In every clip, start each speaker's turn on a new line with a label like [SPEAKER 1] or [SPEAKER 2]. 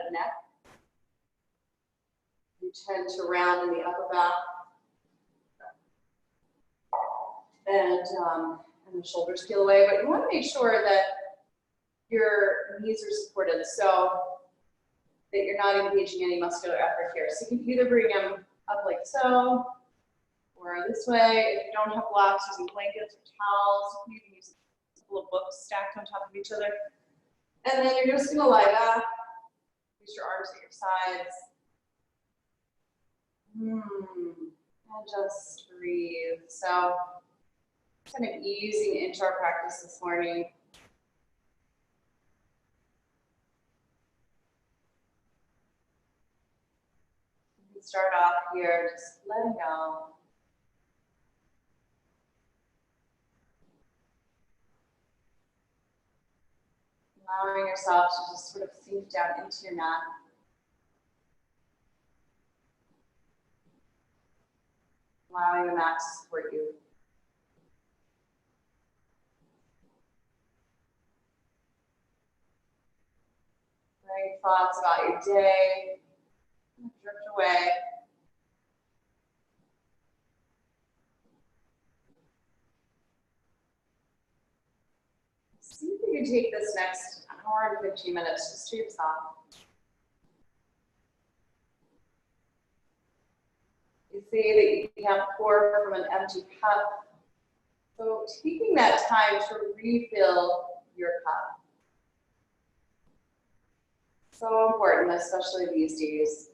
[SPEAKER 1] of neck. You tend to round in the upper back. And the shoulders peel away, but you want to make sure that your knees are supported so that you're not engaging any muscular effort here. So you can either bring them up like so, or this way. If you don't have blocks, using blankets or towels, you can use a couple of books stacked on top of each other. And then you're just gonna lie back, use your arms at your sides. And just breathe. So kind of easing into our practice this morning. You can start off here, just letting go. Allowing yourself to just sort of sink down into your mat. Allowing the mat to support you. Letting thoughts about your day drift away. See if you can take this next hour and 15 minutes just to yourself. You say that you can't pour from an empty cup. So taking that time to refill your cup. So important, especially these days.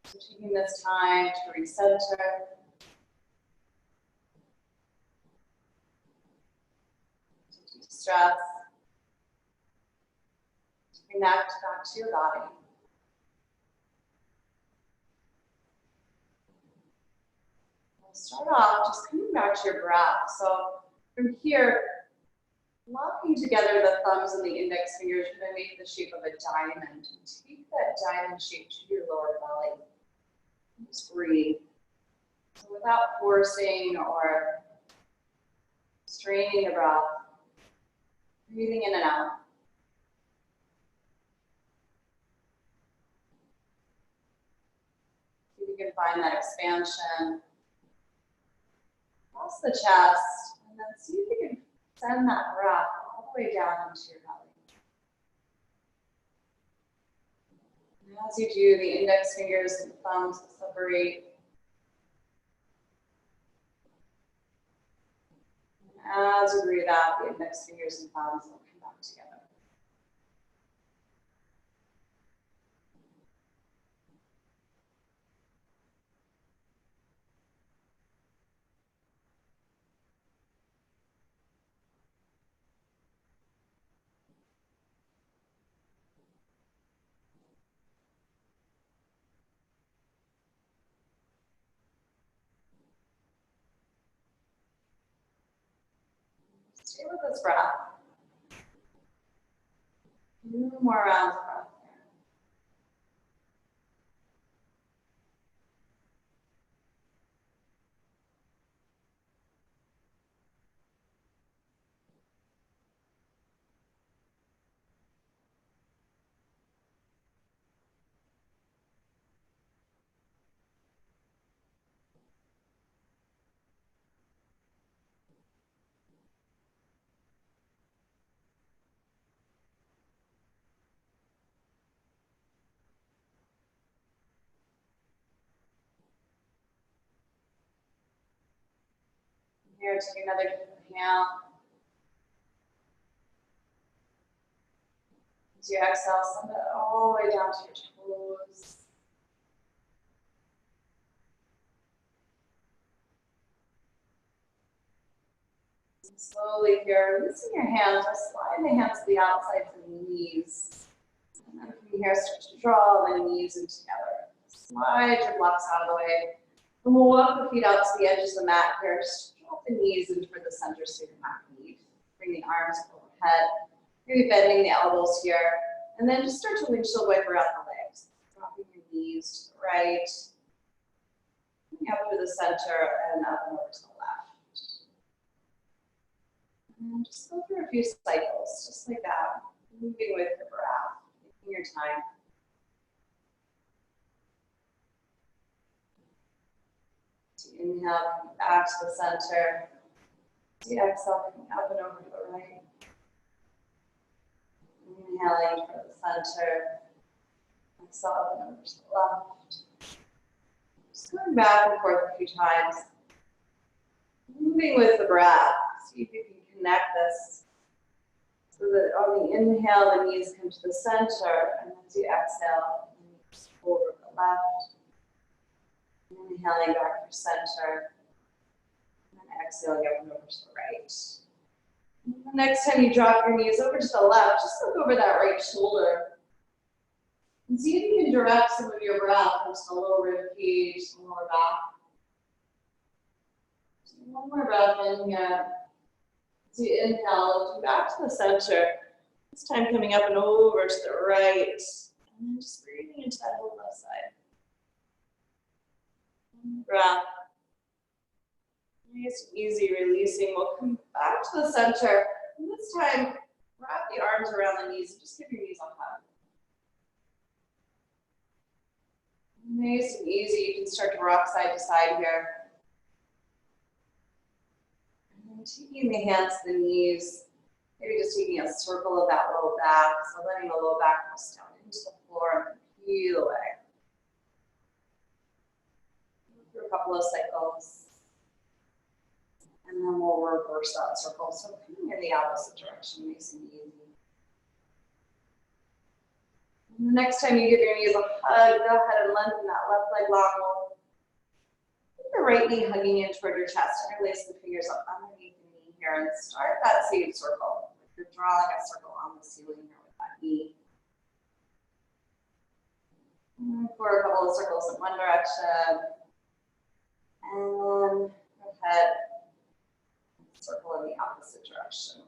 [SPEAKER 1] So taking this time to recenter. To de-stress. To connect back to your body. We'll start off just coming back to your breath. So from here, locking together the thumbs and the index fingers, you're going to make the shape of a diamond. And take that diamond shape to your lower belly. Just breathe. So without forcing or straining the breath, breathing in and out. See if you can find that expansion across the chest, and then see if you can send that breath all the way down into your belly. And as you do, the index fingers and thumbs will separate. And as you breathe out, the index fingers and thumbs will come back together. Stay with this breath. 2 more rounds of breath here. Here, take another deep inhale. As you exhale, send it all the way down to your toes. And slowly here, releasing your hands, just slide the hands to the outsides of the knees. And then from here, start to draw the knees in together. Slide your blocks out of the way. And we'll walk the feet out to the edges of the mat here. Just drop the knees in toward the center so you're not deep. Bring the arms overhead. Maybe bending the elbows here. And then just start to windshield wiper out the legs. Dropping your knees to the right. Up to the center and up and over to the left. And just go through a few cycles, just like that, moving with your breath, taking your time. So inhale, come back to the center. The exhale, coming up and over to the right. Inhaling for the center. Exhale, up and over to the left. Just going back and forth a few times. Moving with the breath. See if you can connect this so that on the inhale, the knees come to the center, and as you exhale, the knees over the left. Inhaling back to center, and then exhaling up and over to the right. And the next time you drop your knees over to the left, just look over that right shoulder. And see if you can direct some of your breath into the lower rib cage, the lower back. So one more breath in here. As you inhale, come back to the center. This time coming up and over to the right. And then just breathing into that whole left side. Breath. Nice and easy releasing. We'll come back to the center. And this time, wrap the arms around the knees and just give your knees a hug. Nice and easy. You can start to rock side to side here. And then taking the hands to the knees, maybe just taking a circle of that low back. So letting the low back press down into the floor and peel away. Through a couple of cycles. And then we'll reverse that circle. So coming in the opposite direction, nice and easy. And the next time you give your knees a hug, go ahead and lengthen that left leg long. Keep the right knee hugging in toward your chest. Interlace the fingers up underneath the knee here and start that same circle. You're drawing a circle on the ceiling here with that knee. And for a couple of circles in one direction. And go ahead and circle in the opposite direction.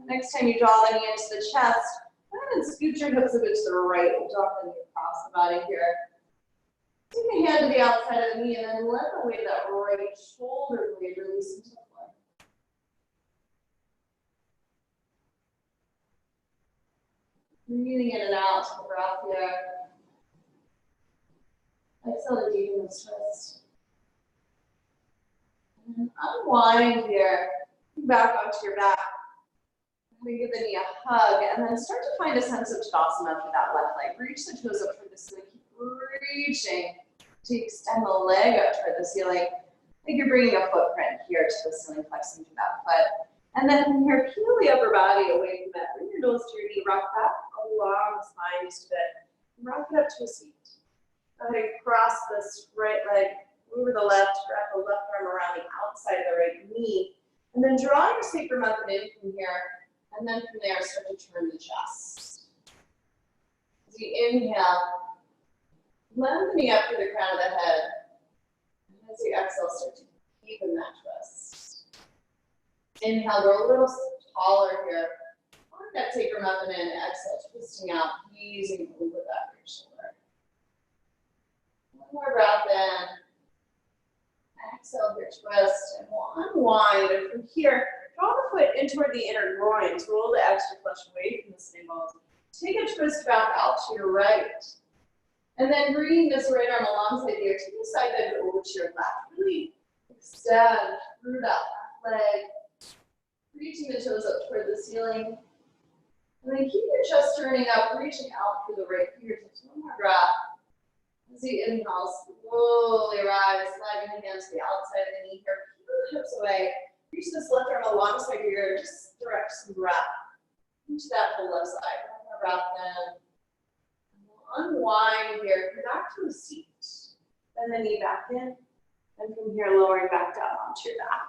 [SPEAKER 1] Next time you draw the knee into the chest, go ahead and scoot your hips a bit to the right. We'll drop the knee across the body here. Take a hand to the outside of the knee and then let the weight of that right shoulder blade release into the floor. Breathing in and out to the breath here. Exhale to deepen this twist. And unwind here. Back onto your back. We give the knee a hug, and then start to find a sense of Tadasana through that left leg. Reach the toes up toward the ceiling. Keep reaching to extend the leg up toward the ceiling. I think you're bringing a footprint here to the ceiling, flexing through that foot. And then from here, peel the upper body away from that. Bring your nose to your knee. Rock back along the spine just a bit. Rock it up to a seat. Go ahead and cross this right leg over the left. Wrap the left arm around the outside of the right knee. And then draw your sacrum up and in from here. And then from there, start to turn the chest. As you inhale, lengthen the knee up to the crown of the head. And as you exhale, start to deepen that twist. Inhale, go a little taller here. Lock that sacrum up and in. Exhale, twisting out, easing over that right shoulder. One more breath in. Exhale here, twist, and we'll unwind. And from here, draw the foot in toward the inner groins. Roll the extra flesh away from the sitting bones. Take a twist back out to your right. And then bringing this right arm alongside the take the side bend over to your left. Really extend through that left leg. Reaching the toes up toward the ceiling. And then keep your chest turning up, reaching out through the right fingertips. One more breath. As you inhale, slowly rise, sliding the hands to the outside of the knee here. Keep the hips away. Reach this left arm alongside your ear. Just direct some breath into that whole left side. One more breath in. We'll unwind here. Come back to a seat. Bend the knee back in. And from here, lowering back down onto your back.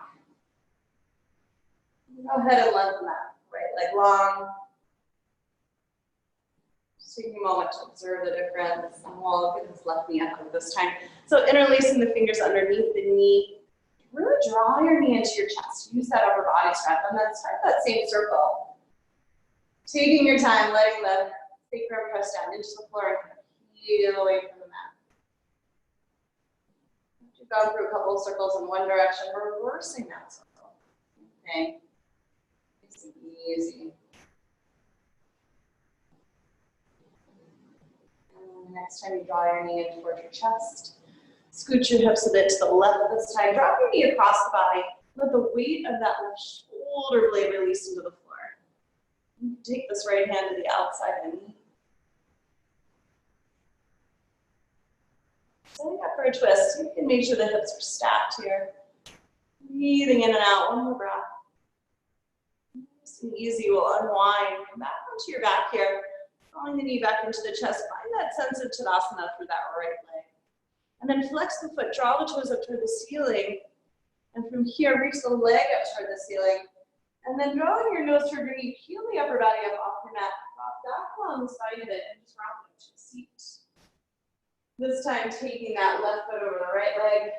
[SPEAKER 1] Go ahead and lengthen that right leg long. Just taking a moment to observe the difference. And we'll get this left knee up this time. So interlacing the fingers underneath the knee. Really draw your knee into your chest. Use that upper body strength. And then start that same circle. Taking your time, letting the sacrum press down into the floor and kind of peel away from the mat. We've gone through a couple of circles in one direction, reversing that circle. Okay. Nice and easy. And next time you draw your knee in towards your chest, scoot your hips a bit to the left this time. Drop your knee across the body. Let the weight of that left shoulder blade release into the floor. Take this right hand to the outside of the knee. Setting up for a twist. You can make sure the hips are stacked here. Breathing in and out. One more breath. Nice and easy. We'll unwind. Come back onto your back here. Drawing the knee back into the chest. Find that sense of Tadasana through that right leg. And then flex the foot. Draw the toes up toward the ceiling. And from here, reach the leg up toward the ceiling. And then drawing your nose toward your knee, peel the upper body up off your mat. Drop back along the side of it and just rock it to the seat. This time, taking that left foot over the right leg.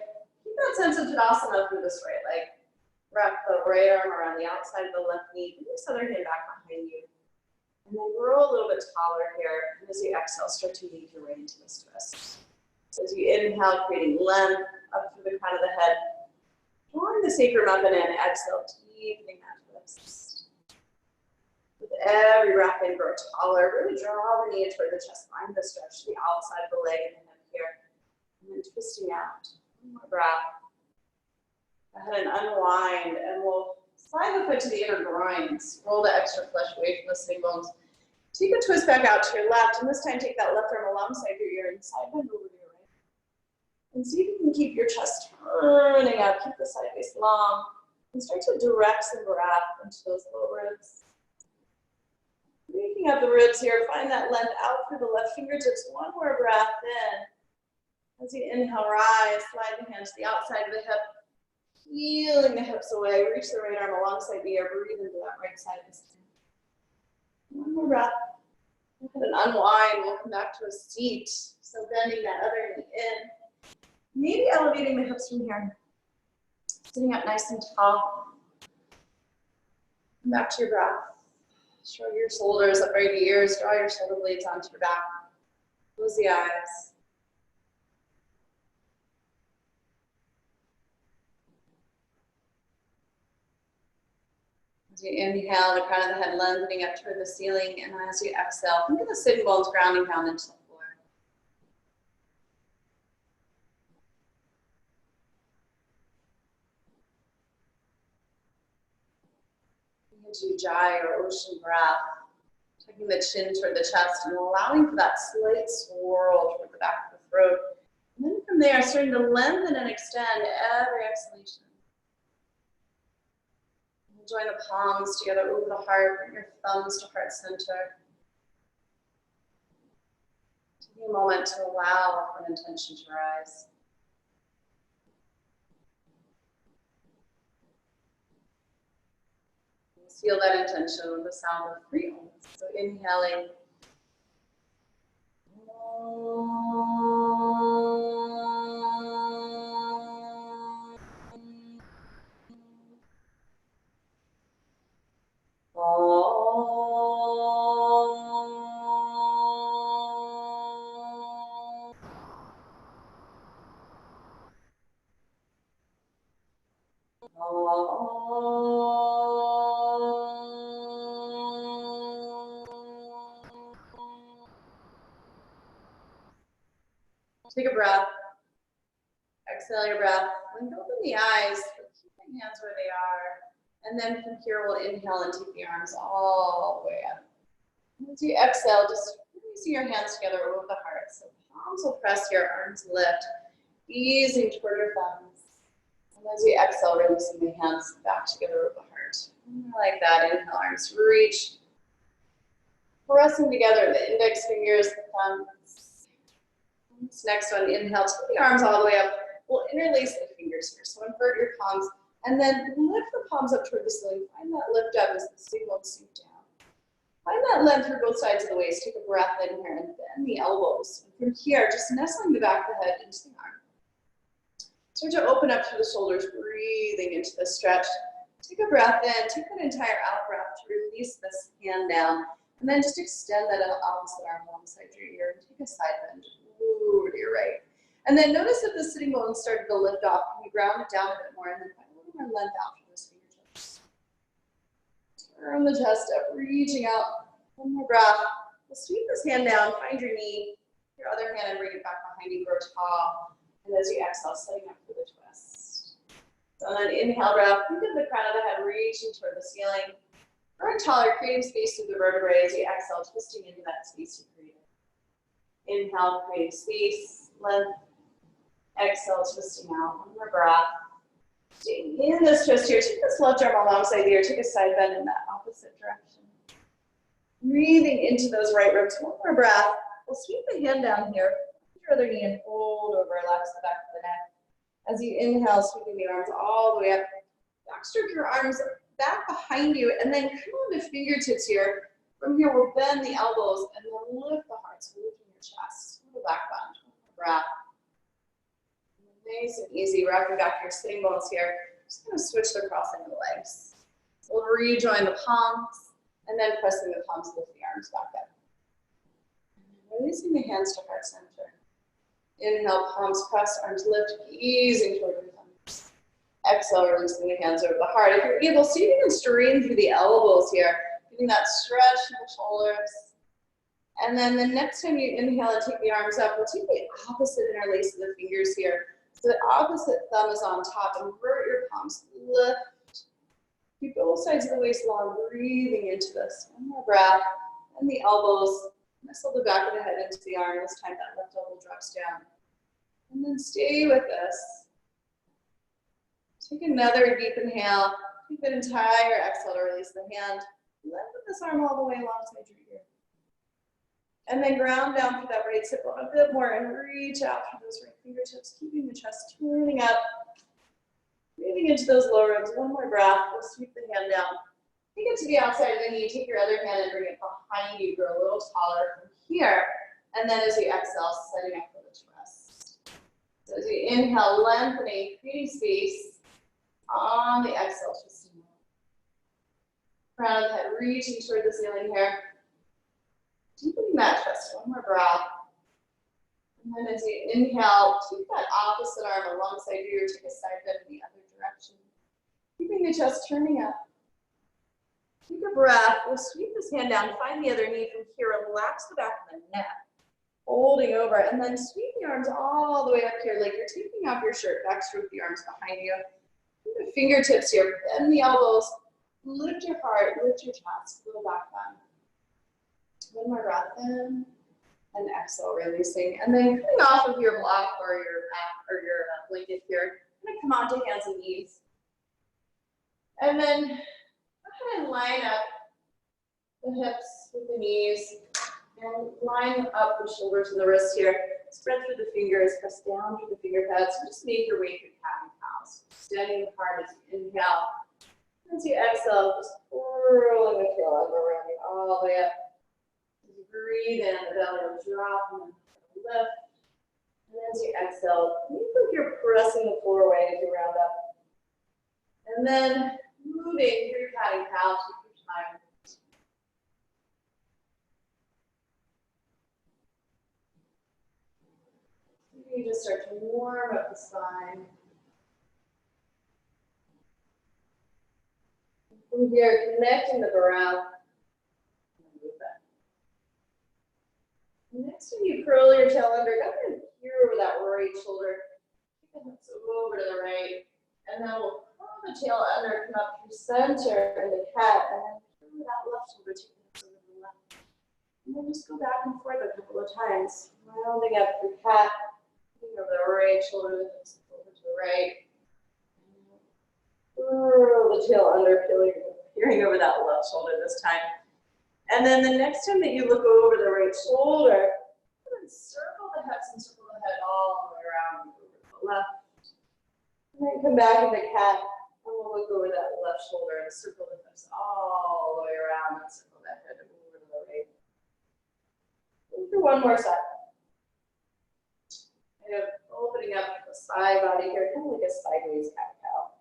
[SPEAKER 1] Keep that sense of Tadasana through this right leg. Wrap the right arm around the outside of the left knee. Bring this other hand back behind you. And then grow a little bit taller here. And as you exhale, start to lead your way into this twist. So as you inhale, creating length up through the crown of the head. Drawing the sacrum up and in. Exhale, deepening that twist. With every breath in, grow taller. Really draw the knee toward the chest. Find the stretch to the outside of the leg and the hip here. And then twisting out. One more breath. Go ahead and unwind. And we'll slide the foot to the inner groins. Roll the extra flesh away from the sitting bones. Take a twist back out to your left. And this time, take that left arm alongside your ear and side bend over to your right. And see if you can keep your chest turning out. Keep the side face long. And start to direct some breath into those low ribs. Breaking up the ribs here. Find that length out through the left fingertips. One more breath in. As you inhale, rise. Slide the hand to the outside of the hip. Peeling the hips away. Reach the right arm alongside the ear. Breathe into that right side of the skin. One more breath. And unwind. We'll come back to a seat. So bending that other knee in. Maybe elevating the hips from here. Sitting up nice and tall. Come back to your breath. Shrug your shoulders up right to your ears. Draw your shoulder blades onto your back. Close the eyes. As you inhale, the crown of the head lengthening up toward the ceiling. And as you exhale, think of the sitting bones grounding down into the floor. Ujjayi or ocean breath, taking the chin toward the chest and allowing for that slight swirl toward the back of the throat. And then from there, starting to lengthen and extend every exhalation. And join the palms together over the heart, bring your thumbs to heart center. Taking a moment to allow for an intention to rise. Feel that intention with the sound of 3 ohms. So inhaling. Take a breath. Exhale your breath. Then open the eyes. Keep the hands where they are. And then from here, we'll inhale and take the arms all the way up. As you exhale, just releasing your hands together over the heart. So palms will press here, arms lift, easing toward your thumbs. And as you exhale, releasing the hands back together over the heart. Like that, inhale, arms reach. Pressing together the index fingers, the thumbs. This next one, inhale, take the arms all the way up. We'll interlace the fingers here. So invert your palms and then lift the palms up toward the ceiling. Find that lift up as the sitting bones sink down. Find that length through both sides of the waist. Take a breath in here and bend the elbows. And from here, just nestling the back of the head into the arm. Start to open up through the shoulders, breathing into the stretch. Take a breath in. Take that entire out breath to release this hand down. And then just extend that opposite arm alongside your ear and take a side bend over to your right. And then notice that the sitting bones started to lift off. Can you ground it down a bit more and then find a little more length out from those fingertips. Turn the chest up, reaching out. One more breath. We'll sweep this hand down, find your knee, your other hand, and bring it back behind you, grow tall. And as you exhale, setting up for the twist. So on an inhale breath, think of the crown of the head reaching toward the ceiling. Growing taller, creating space through the vertebrae as you exhale, twisting into that space you created. Inhale, creating space, length. Exhale, twisting out. One more breath. Staying in this twist here. Take this left arm alongside the ear. Take a side bend in that opposite direction. Breathing into those right ribs. One more breath. We'll sweep the hand down here. Put your other knee and fold over. Relax the back of the neck. As you inhale, sweeping the arms all the way up. Backstroke your arms back behind you. And then come on to fingertips here. From here, we'll bend the elbows and then lift the heart. So lifting your chest. Little back bend. One more breath. Nice and easy, wrapping back your sitting bones here. Just going to switch the crossing of the legs. We'll rejoin the palms, and then pressing the palms, lift the arms back up. Releasing the hands to heart center. Inhale, palms press, arms lift, easing toward your thumbs. Exhale, releasing the hands over the heart. If you're able, see if you can strain through the elbows here, getting that stretch in the shoulders. And then the next time you inhale and take the arms up, we'll take the opposite interlace of the fingers here. So the opposite thumb is on top. Invert your palms. Lift. Keep both sides of the waist long. Breathing into this. One more breath. And the elbows. Nestle the back of the head into the arm. This time that left elbow drops down. And then stay with this. Take another deep inhale. Take that entire exhale to release the hand. Lengthen this arm all the way alongside your ear. And then ground down for that right hip bone a bit more and reach out for those right fingertips, keeping the chest turning up. Breathing into those lower ribs. One more breath. We'll sweep the hand down. Take it to the outside of the knee. Take your other hand and bring it behind you. Grow a little taller from here. And then as you exhale, setting up for the twist. So as you inhale, lengthening, creating space. On the exhale, twisting. Crown of the head reaching toward the ceiling here. Deepening that twist, one more breath. And then as you inhale, take that opposite arm alongside you, take a side bend in the other direction. Keeping the chest turning up. Take a breath, we'll sweep this hand down, find the other knee from here, relax the back of the neck. Holding over, and then sweep the arms all the way up here, like you're taking off your shirt, backstroke the arms behind you. Keep the fingertips here, bend the elbows, lift your heart, lift your chest, little back bend. One more breath in, and exhale, releasing. And then coming off of your block or your mat or your blanket here, I'm gonna come onto hands and knees. And then go ahead and line up the hips with the knees, and line up the shoulders and the wrists here. Spread through the fingers, press down through the finger pads, and just make your way through cat and cows. Extending the heart as you inhale. As you exhale, just twirling the tail under, rounding all the way up. Breathe in, the belly will drop and then lift. And as you exhale, make like you're pressing the floor away as you round up. And then moving through cat and cow, take your time. You just start to warm up the spine. From here, connecting the brow. Next time you curl your tail under, go ahead and peer over that right shoulder. Take the hips over to the right. And then we'll curl the tail under, come up through center in the cat, and then curl that left shoulder, take the hips over to the left. And then just go back and forth a couple of times. Rounding up through cat, over the right shoulder, the hips over to the right. Curl the tail under, peering over that left shoulder this time. And then the next time that you look over the right shoulder, then circle the hips and circle the head all the way around over to the left. And then come back into cat, and we'll look over that left shoulder and circle the hips all the way around and circle that head over to the right. Go through one more set. Kind of opening up the side body here, kind of like a sideways cat-cow.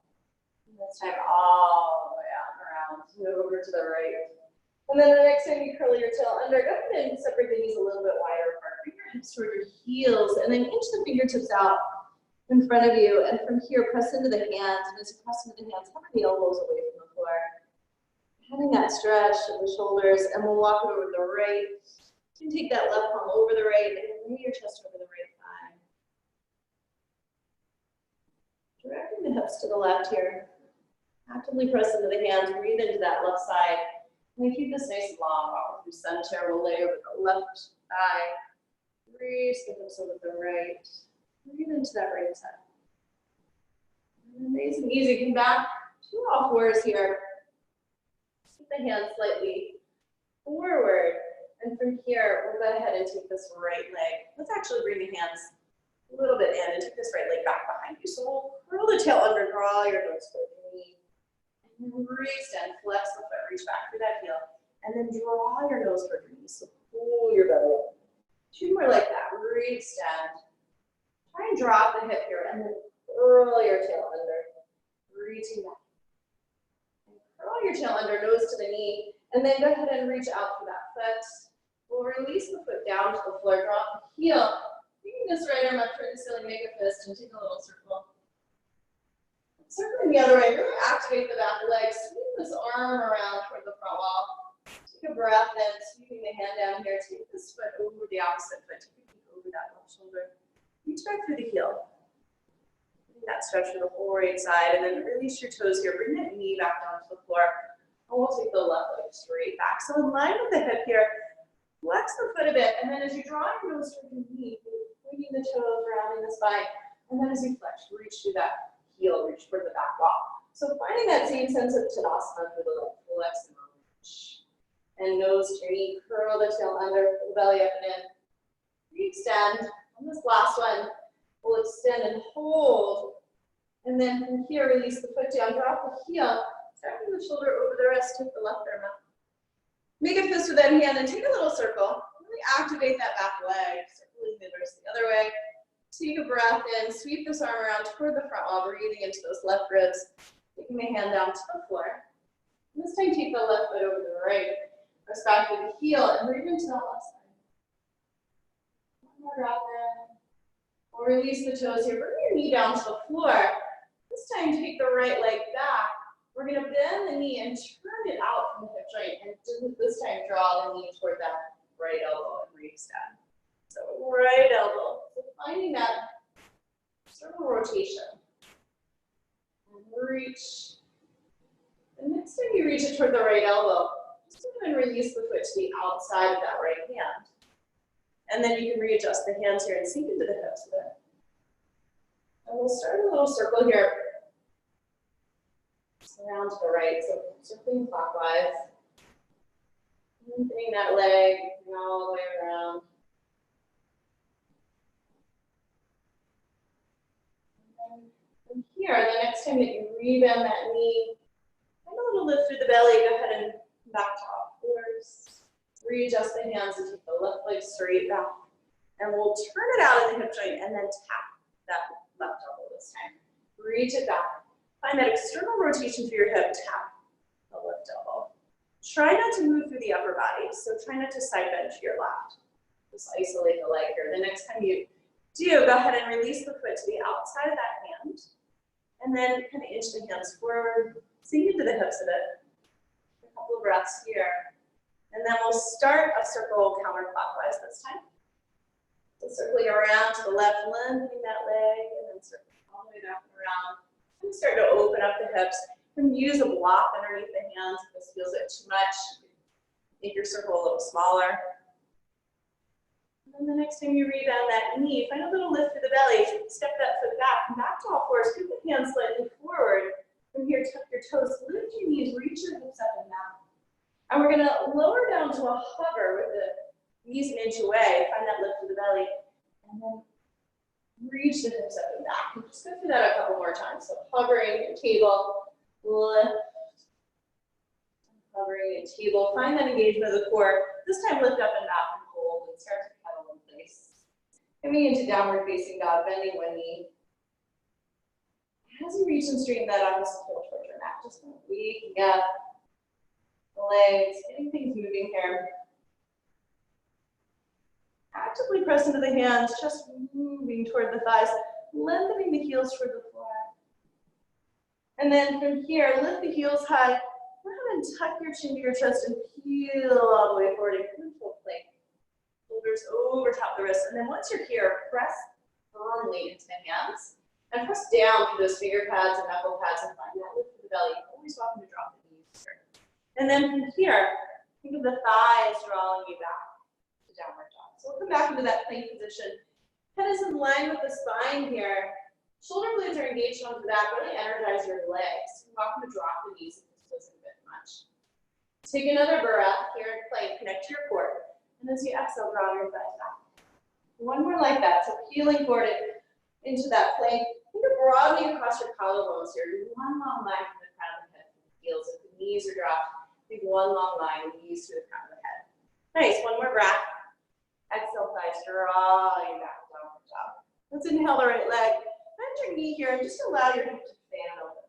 [SPEAKER 1] This time all the way out and around, over to the right. And then the next time you curl your tail under, go ahead and separate the knees a little bit wider apart. Bring your hips toward your heels, and then inch the fingertips out in front of you. And from here, press into the hands. And as you press into the hands, hover the elbows away from the floor. Having that stretch of the shoulders, and we'll walk it over the right. You can take that left palm over the right, and lay your chest over the right thigh. Directing the hips to the left here. Actively press into the hands, breathe into that left side. And then keep this nice and long, walk through center. We'll lay over the left thigh. Breathe the hips over the right. Breathe into that right side. And nice and easy. Come back to all fours here. Keep the hands slightly forward. And from here, we'll go ahead and take this right leg. Let's actually bring the hands a little bit in and take this right leg back behind you. So we'll curl the tail under, draw your nose toward your knee. And then re-extend, flex the foot, reach back through that heel. And then draw your nose toward your knee. So pull your belly up. Two more like that. Re-extend. Try and drop the hip here and then curl your tail under. Reaching back. And curl your tail under, nose to the knee. And then go ahead and reach out for that foot. We'll release the foot down to the floor, drop the heel. Bringing this right arm up toward the ceiling, make a fist, and take a little circle. Circling the other way, really activate the back leg. Sweep this arm around toward the front wall. Take a breath in, sweeping the hand down here. Take this foot over the opposite foot. Take a peek over that left shoulder. Reach back through the heel. Bring that stretch for the whole right side, and then release your toes here. Bring that knee back down to the floor. And we'll take the left leg straight back. So in line with the hip here, flex the foot a bit, and then as you draw your nose toward your knee, pointing the toes, rounding the spine, and then as you flex, reach through that heel, reach for the back wall. So finding that same sense of Tadasana through the leg, flex and reach. And nose to your knee, curl the tail under, pull the belly up and in. Re-extend. On this last one, we'll extend and hold. And then from here, release the foot down, drop the heel, stacking the shoulder over the wrist, take the left arm up. Make a fist with that hand and take a little circle. Really activate that back leg, circling the wrist the other way. Take a breath in, sweep this arm around toward the front wall, breathing into those left ribs. Taking the hand down to the floor. And this time, take the left foot over the right. Press back with the heel and breathe into the left side. One more breath in. We'll release the toes here. Bring your knee down to the floor. This time, take the right leg back. We're going to bend the knee and turn it out from the hip joint. And this time, draw the knee toward that right elbow and re-extend. So right elbow. So finding that circle rotation. And reach. The next time you reach it toward the right elbow, just go ahead and release the foot to the outside of that right hand. And then you can readjust the hands here and sink into the hips a bit. And we'll start a little circle here. Around to the right, so circling clockwise. Lengthening that leg, all the way around. And then from here, the next time that you rebend that knee, find a little lift through the belly, go ahead and back to all fours. Readjust the hands and take the left leg straight back. And we'll turn it out in the hip joint and then tap that left elbow this time. Reach it back. Find that external rotation through your hip, tap the left elbow. Try not to move through the upper body, so try not to side bend to your left. Just isolate the leg here. The next time you do, go ahead and release the foot to the outside of that hand, and then kind of inch the hands forward, sink into the hips a bit. A couple of breaths here. And then we'll start a circle counterclockwise this time. So circling around to the left, lengthening that leg, and then circling all the way back and around. And start to open up the hips. You can use a block underneath the hands if this feels it too much. Make your circle a little smaller. And then the next time you rebound that knee, find a little lift through the belly. Step that foot back, come back to all fours. Keep the hands slightly forward. From here, tuck your toes, lift your knees, reach your hips up and down. And we're going to lower down to a hover with the knees an inch away. Find that lift through the belly. And then reach the hips up and back. And just go through that a couple more times. So hovering your table, lift, hovering your table. Find that engagement of the core. This time lift up and back and hold and start to pedal in place. Coming into downward facing dog, bending one knee. As you reach and straighten that opposite heel towards your mat, just kind of waking up the legs, getting things moving here.
[SPEAKER 2] Actively press into the hands, just moving toward the thighs, lengthening the heels toward the floor. And then from here, lift the heels high. Go ahead and tuck your chin to your chest and peel all the way forward into a plank. Shoulders over top the wrists. And then once you're here, press firmly into the hands and press down through those finger pads and knuckle pads and find that lift for the belly. Always welcome to drop the knees here. And then from here, think of the thighs drawing you back to downward dog. So we'll come back into that plank position. Head is in line with the spine here. Shoulder blades are engaged onto the back. Really energize your legs. You're welcome to drop the knees if this feels a bit much. Take another breath here in plank. Connect to your core. And as you exhale, draw your thighs back. One more like that. So peeling forward into that plank. Think of broadening across your collarbones here. One long line from the crown of the head to the heels. If the knees are dropped, think one long line, knees to the crown of the head. Nice. One more breath. Exhale, thighs drawing back, downward dog. Let's inhale the right leg. Bend your knee here and just allow your hip to fan open.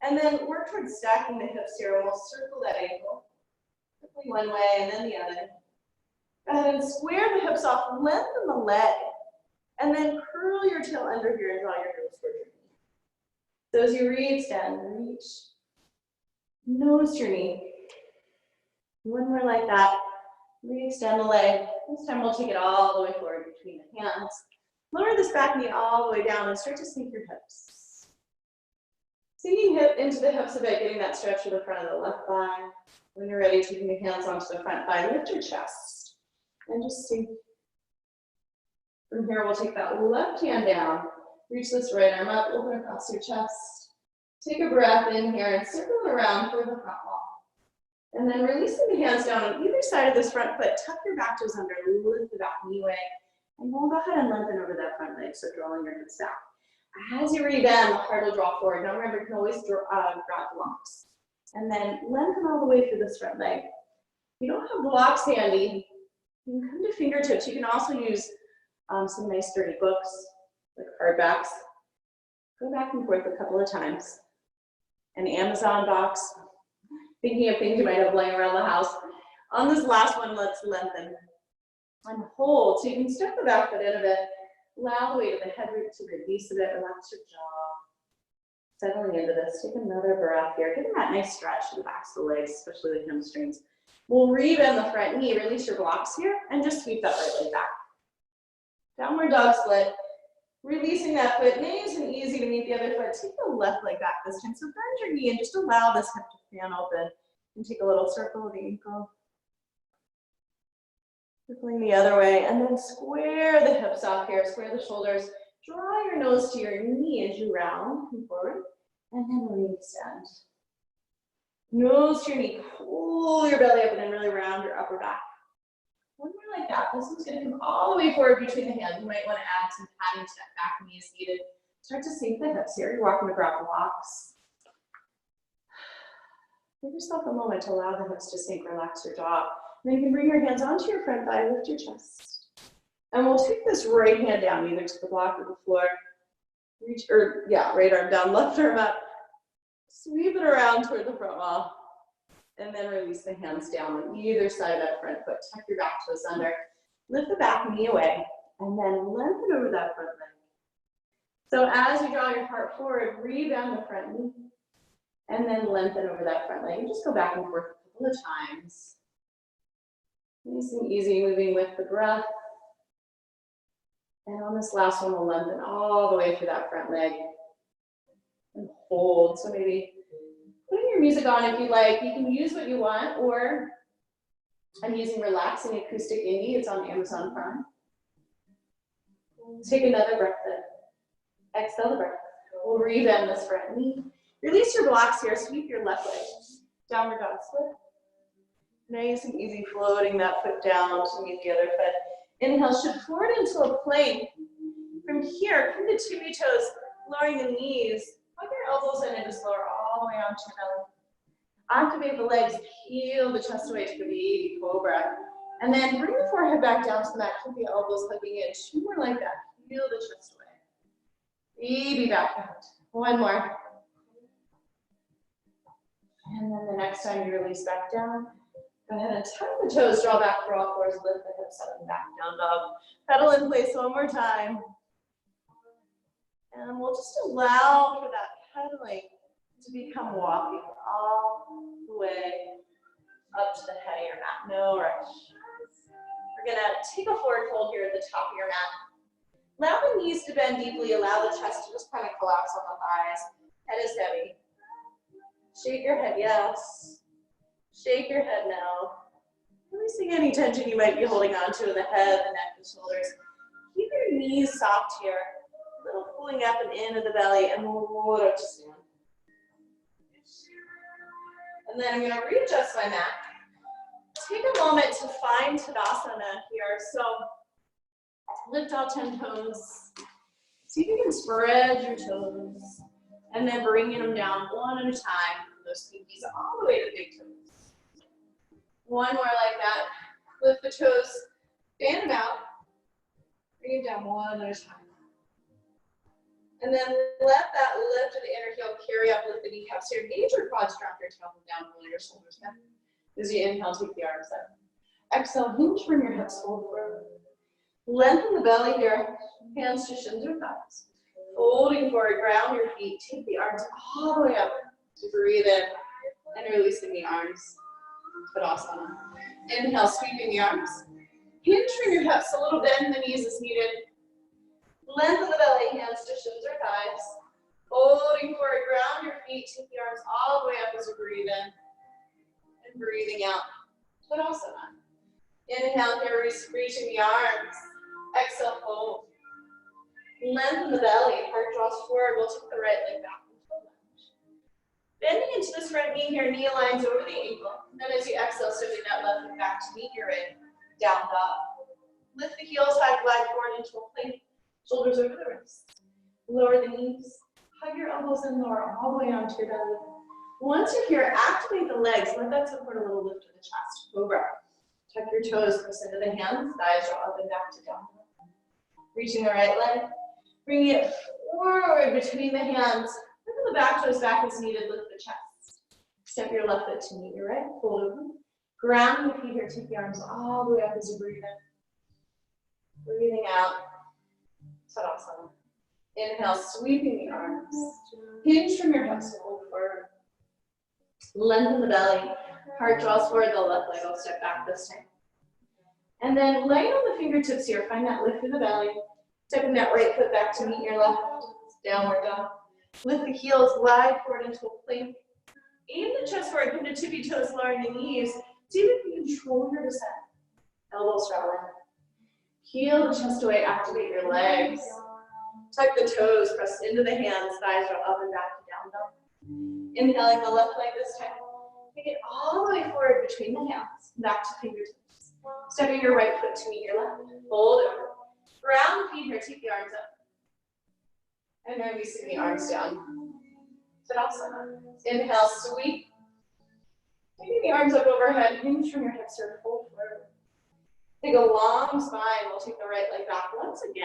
[SPEAKER 2] And then work towards stacking the hips here. We'll circle that ankle. Circling one way and then the other. Go ahead and square the hips off, lengthen the leg. And then curl your tail under here and draw your nose towards your knee. So as you re-extend, reach, nose to your knee. One more like that. Re-extend the leg. This time we'll take it all the way forward between the hands. Lower this back knee all the way down and start to sink your hips. Sinking hip into the hips a bit, getting that stretch to the front of the left thigh. When you're ready, taking your hands onto the front thigh, lift your chest. And just sink. From here, we'll take that left hand down. Reach this right arm up, open across your chest. Take a breath in here and circle it around toward the front wall. And then releasing the hands down on either side of this front foot, tuck your back toes under, lift the back knee away. And we'll go ahead and lengthen over that front leg, so drawing your hips back. As you rebend, the heart will draw forward. Now remember, you can always grab blocks. And then lengthen all the way through this front leg. If you don't have blocks handy, you can come to fingertips. You can also use some nice sturdy books, like hardbacks. Go back and forth a couple of times. An Amazon box. Thinking of things you might have laying around the house. On this last one, let's lengthen and hold. So you can step the back foot in a bit. Allow the weight of the head root to release a bit. Relax your jaw. Settling into this. Take another breath here. Give them that nice stretch to the backs of the legs, especially the hamstrings. We'll rebend the front knee. Release your blocks here and just sweep that right leg back. Downward dog split. Releasing that foot, nice and easy to meet the other foot. Take the left leg back this time. So bend your knee and just allow this hip to fan open. And take a little circle of the ankle. Circling the other way. And then square the hips off here. Square the shoulders. Draw your nose to your knee as you round and forward. And then re-extend. Nose to your knee. Pull your belly up and then really round your upper back. One more like that. This one's going to come all the way forward between the hands. You might want to add some padding to that back knee as needed. Start to sink the hips here. You're welcome to grab blocks. Give yourself a moment to allow the hips to sink. Relax your jaw. And then you can bring your hands onto your front thigh. Lift your chest. And we'll take this right hand down, either to the block or the floor. Reach, or yeah, right arm down, left arm up. Sweep it around toward the front wall. And then release the hands down on either side of that front foot. Tuck your back toes under. Lift the back knee away. And then lengthen over that front leg. So as you draw your heart forward, rebound the front knee. And then lengthen over that front leg. And just go back and forth a couple of times. Nice and easy, moving with the breath. And on this last one, we'll lengthen all the way through that front leg. And hold. So maybe putting your music on if you like. You can use what you want, or I'm using Relaxing Acoustic Indie. It's on Amazon Prime. Take another breath in. Exhale the breath. We'll rebend this front knee. Release your blocks here. Sweep your left leg. Downward dog split. Nice and easy, floating that foot down to meet the other foot. Inhale, shift forward into a plank. From here, come to tippy toes, lowering the knees. Plug your elbows in and just lower all the way onto your belly. Activate the legs, peel the chest away to the baby cobra. And then bring the forehead back down to the mat, keep the elbows hugging in. 2 more like that. Peel the chest away. Baby back out. 1 more. And then the next time you release back down. Go ahead and tuck the toes, draw back for all fours, lift the hips up and back, down dog. Pedal in place one more time. And we'll just allow for that pedaling to become walking all the way up to the head of your mat. No rush. We're gonna take a forward fold here at the top of your mat. Allow the knees to bend deeply, allow the chest to just kind of collapse on the thighs. Head is heavy. Shake your head, yes. Shake your head now. Releasing any tension you might be holding on to in the head, the neck, the shoulders. Keep your knees soft here. A little pulling up and in of the belly, and roll it up to stand. And then I'm going to readjust my mat. Take a moment to find Tadasana here. So lift all 10 toes. See if you can spread your toes. And then bringing them down one at a time. Those pinkies all the way to the big toes. One more like that. Lift the toes, fan them out. Bring it down one at a time. And then let that lift of the inner heel carry up, lift the kneecaps here. Engage your quads, drop your tailbone down, roll your shoulders back. As you inhale, take the arms up. Exhale, hinge from your hips, fold forward. Lengthen the belly here, hands to shins or thighs. Folding forward, ground your feet, take the arms all the way up to breathe in and releasing the arms. Tadasana. Inhale, sweeping the arms. Hinge from your hips, a little bend in the knees is needed. Lengthen the belly, hands to shins or thighs. Folding forward, ground your feet, take the arms all the way up as you breathe in. And breathing out. Tadasana. Inhale here, reaching the arms. Exhale, fold. Lengthen the belly, heart draws forward. We'll take the right leg back into a lunge. Bending into this front knee here, knee aligns over the ankle. And then as you exhale, stepping that left foot back to meet your right. Down dog. Lift the heels high, glide forward into a plank. Shoulders over the wrists. Lower the knees. Hug your elbows and lower all the way onto your belly. Once you're here, activate the legs. Let that support a little lift of the chest. Cobra. Tuck your toes, press into the hands. Thighs draw up and back to down dog. Reaching the right leg. Bring it forward between the hands. Lift the back toes back as needed. Lift the chest. Step your left foot to meet your right. Fold over. Ground the feet here. Take the arms all the way up as you breathe in. Breathing out. Tadasana. Inhale, sweeping the arms. Hinge from your hips. Fold forward. Lengthen the belly. Heart draws forward. The left leg will step back this time. And then lay on the fingertips here. Find that lift in the belly. Stepping that right foot back to meet your left. Downward dog. Lift the heels, glide forward into a plank. Aim the chest forward, come to tippy toes, lowering the knees. See if you can control your descent. Elbows draw in. Heel the chest away, activate your legs. Tuck the toes, press into the hands, thighs draw up and back to down dog. Inhaling the left leg this time. Take it all the way forward between the hands, back to fingertips. Stepping your right foot to meet your left. Fold over. Ground the feet here, take the arms up. And releasing the arms down. Tadasana. Inhale, sweep. Taking the arms up overhead, hinge from your hips or fold forward. Take a long spine. We'll take the right leg back once again.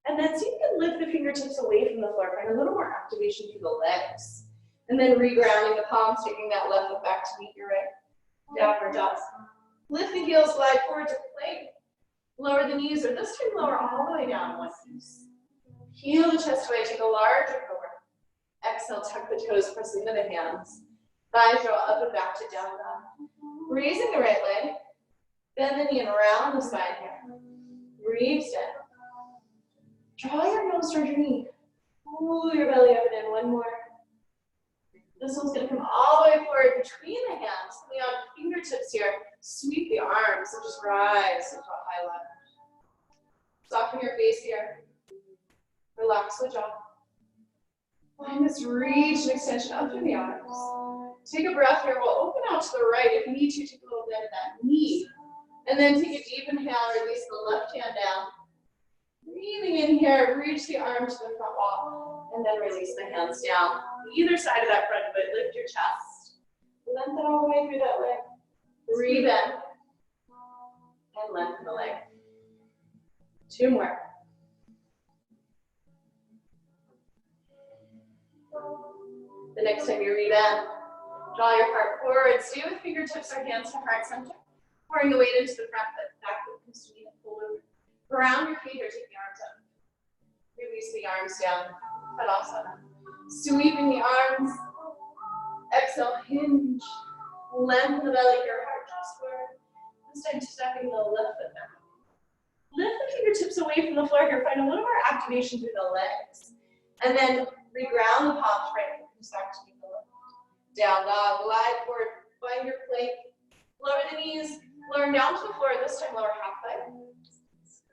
[SPEAKER 2] And then see if you can lift the fingertips away from the floor. Find a little more activation through the legs. And then regrounding the palms, taking that left foot back to meet your right. Downward dog. Lift the heels, glide forward to plank. Lower the knees, or this time lower all the way down one piece. Heel the chest away, take a larger cobra. Exhale, tuck the toes, press into the hands. Thighs draw up and back to down dog. Raising the right leg. Bend the knee and round the spine here. Breathe down. Draw your nose towards your knee. Pull your belly up and in. One more. This one's going to come all the way forward between the hands. Coming on fingertips here. Sweep the arms and just rise into a high lunge. Soften your face here. Relax the jaw. Find this reach and extension up through the arms. Take a breath here. We'll open out to the right. If you need to, take a little bend of that knee. And then take a deep inhale. Release the left hand down. Breathing in here. Reach the arm to the front wall. And then release the hands down. Either side of that front foot. Lift your chest. Lengthen all the way through that leg. Breathe in. And lengthen the leg. Two more. The next time you breathe in, Draw your heart forward. Stay with fingertips or hands to heart center. Pouring the weight into the front foot. Back foot comes to knee and pull over. Ground your feet or take the arms up. Release the arms down. Tadasana. Sweeping the arms. Exhale, hinge. Lengthen the belly, your heart just forward. This time stepping the left foot back. Lift the fingertips away from the floor here. Find a little more activation through the legs. And then reground the palms, right foot comes back to the left. Down dog, glide forward, find your plank. Lower the knees, lower down to the floor, this time lower half leg.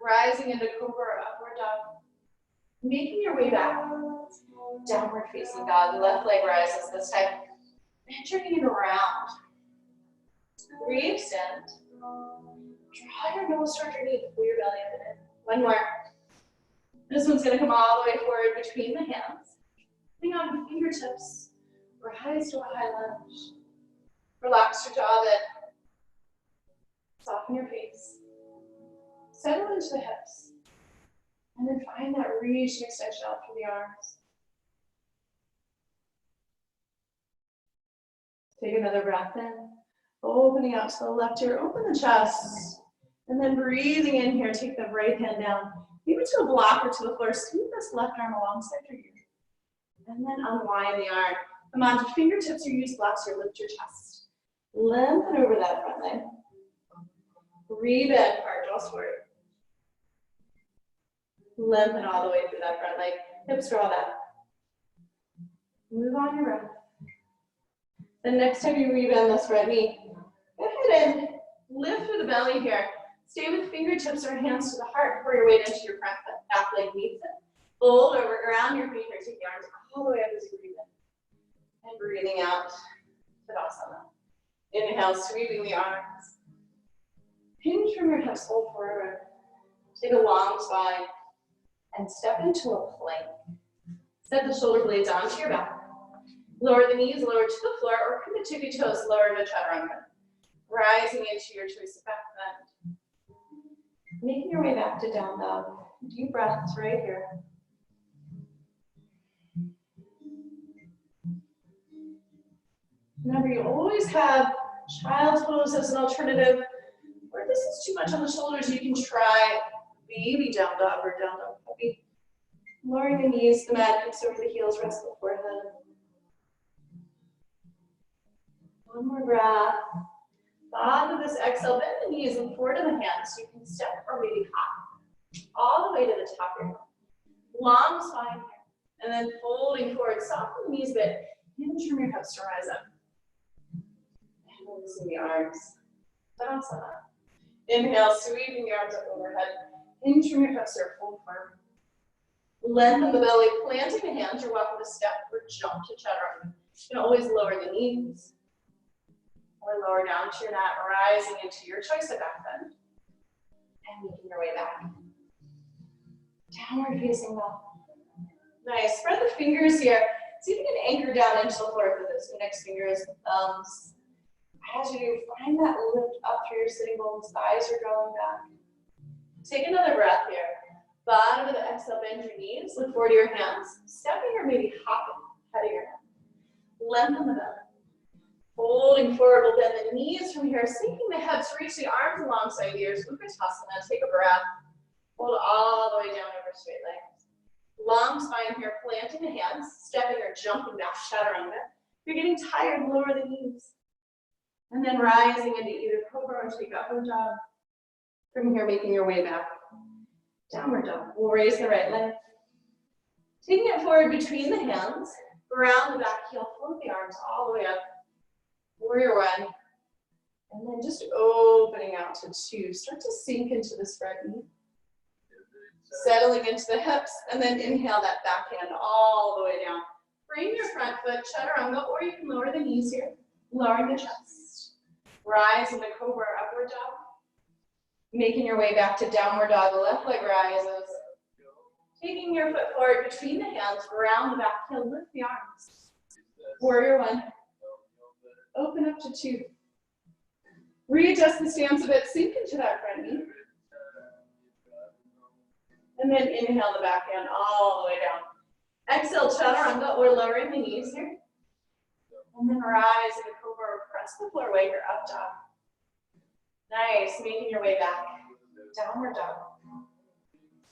[SPEAKER 2] Rising into cobra or upward dog. Making your way back. Downward facing dog, left leg rises this time. And turning it around. Re-extend. Draw your nose toward your knee, pull your belly up and in. One more. This one's gonna come all the way forward between the hands. Hang on to fingertips. Rise to a high lunge. Relax your jaw then. Soften your face. Settle into the hips. And then find that reach and extension out through the arms. Take another breath in. Opening out to the left ear, open the chest. And then breathing in here, take the right hand down. Maybe to a block or to the floor. Scoot this left arm alongside your ear. And then unwind the arm. Come on to fingertips or use blocks here. Lift your chest. Lengthen over that front leg. Rebend, heart draws forward. Lengthen all the way through that front leg. Hips draw back. Move on your breath. Then next time you rebend this right knee, go ahead and lift through the belly here. Stay with fingertips or hands to the heart. Pour your weight into your front foot. Back leg meets it. Fold over, ground your feet here. Take the arms all the way up as you breathe in. And breathing out. Tadasana. Inhale, sweeping the arms. Hinge from your hips, fold forward. Take a long spine. And step into a plank. Set the shoulder blades onto your back. Lower the knees, lower to the floor, or come to tippy toes, lower to chaturanga. Rising into your choice of back bend. Making your way back to down dog. Deep breaths right here. Remember, you always have child's pose as an alternative. Or if this is too much on the shoulders, you can try baby down dog or down dog puppy. Lowering the knees, the mat, hips over the heels, rest the forehead. One more breath. Bottom of this exhale, bend the knees and forward to the hands so you can step or maybe hop. All the way to the top of your mat. Long spine here. And then folding forward, soften the knees a bit. Hinge from your hips to rise up. And releasing the arms. Tadasana. Inhale, sweeping the arms up overhead. Hinge from your hips or fold forward. Lengthen the belly, planting the hands. You're welcome to step or jump to chaturanga. You can always lower the knees. Or lower down to your mat, rising into your choice of back bend. And making your way back. Downward facing dog. Nice. Spread the fingers here. See if you can anchor down into the floor for this. Index fingers, thumbs. As you do, find that lift up through your sitting bones. Thighs are drawing back. Take another breath here. Bottom of the exhale, bend your knees. Look forward to your hands. Stepping or maybe hopping head of your head. Lengthen the belly. Folding forward, we'll bend the knees from here, sinking the hips, reach the arms alongside the ears. Utkatasana, take a breath. Hold all the way down over straight legs. Long spine here, planting the hands, stepping or jumping back, chaturanga. If you're getting tired, lower the knees. And then rising into either cobra or take upward dog. From here, making your way back. Downward dog. We'll raise the right leg. Taking it forward between the hands, around the back heel, float the arms all the way up. Warrior one. And then just opening out to two. Start to sink into the spread knee. Settling into the hips, and then inhale that back hand all the way down. Bring your front foot, chaturanga, or you can lower the knees here. Lowering the chest. Rise into cobra or upward dog. Making your way back to downward dog. The left leg rises. Taking your foot forward between the hands, around the back heel, lift the arms. Warrior one. Open up to two. Readjust the stance a bit, sink into that front knee. And then inhale the back hand all the way down. Exhale, chaturanga, or lowering the knees here. And then rise in the cobra, press the floor, wake your up dog. Nice, making your way back. Downward dog.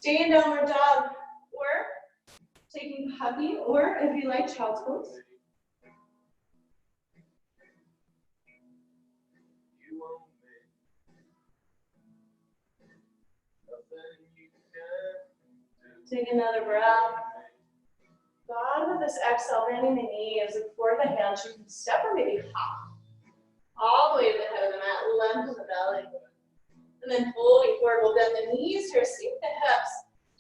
[SPEAKER 2] Stay in downward dog, or taking puppy, or if you like, child's pose. Take another breath. Bottom of this exhale, bending the knees, and for the hands, you can step or maybe hop. All the way to the head of the mat, lengthen the belly. And then folding forward, we'll bend the knees here, sink the hips.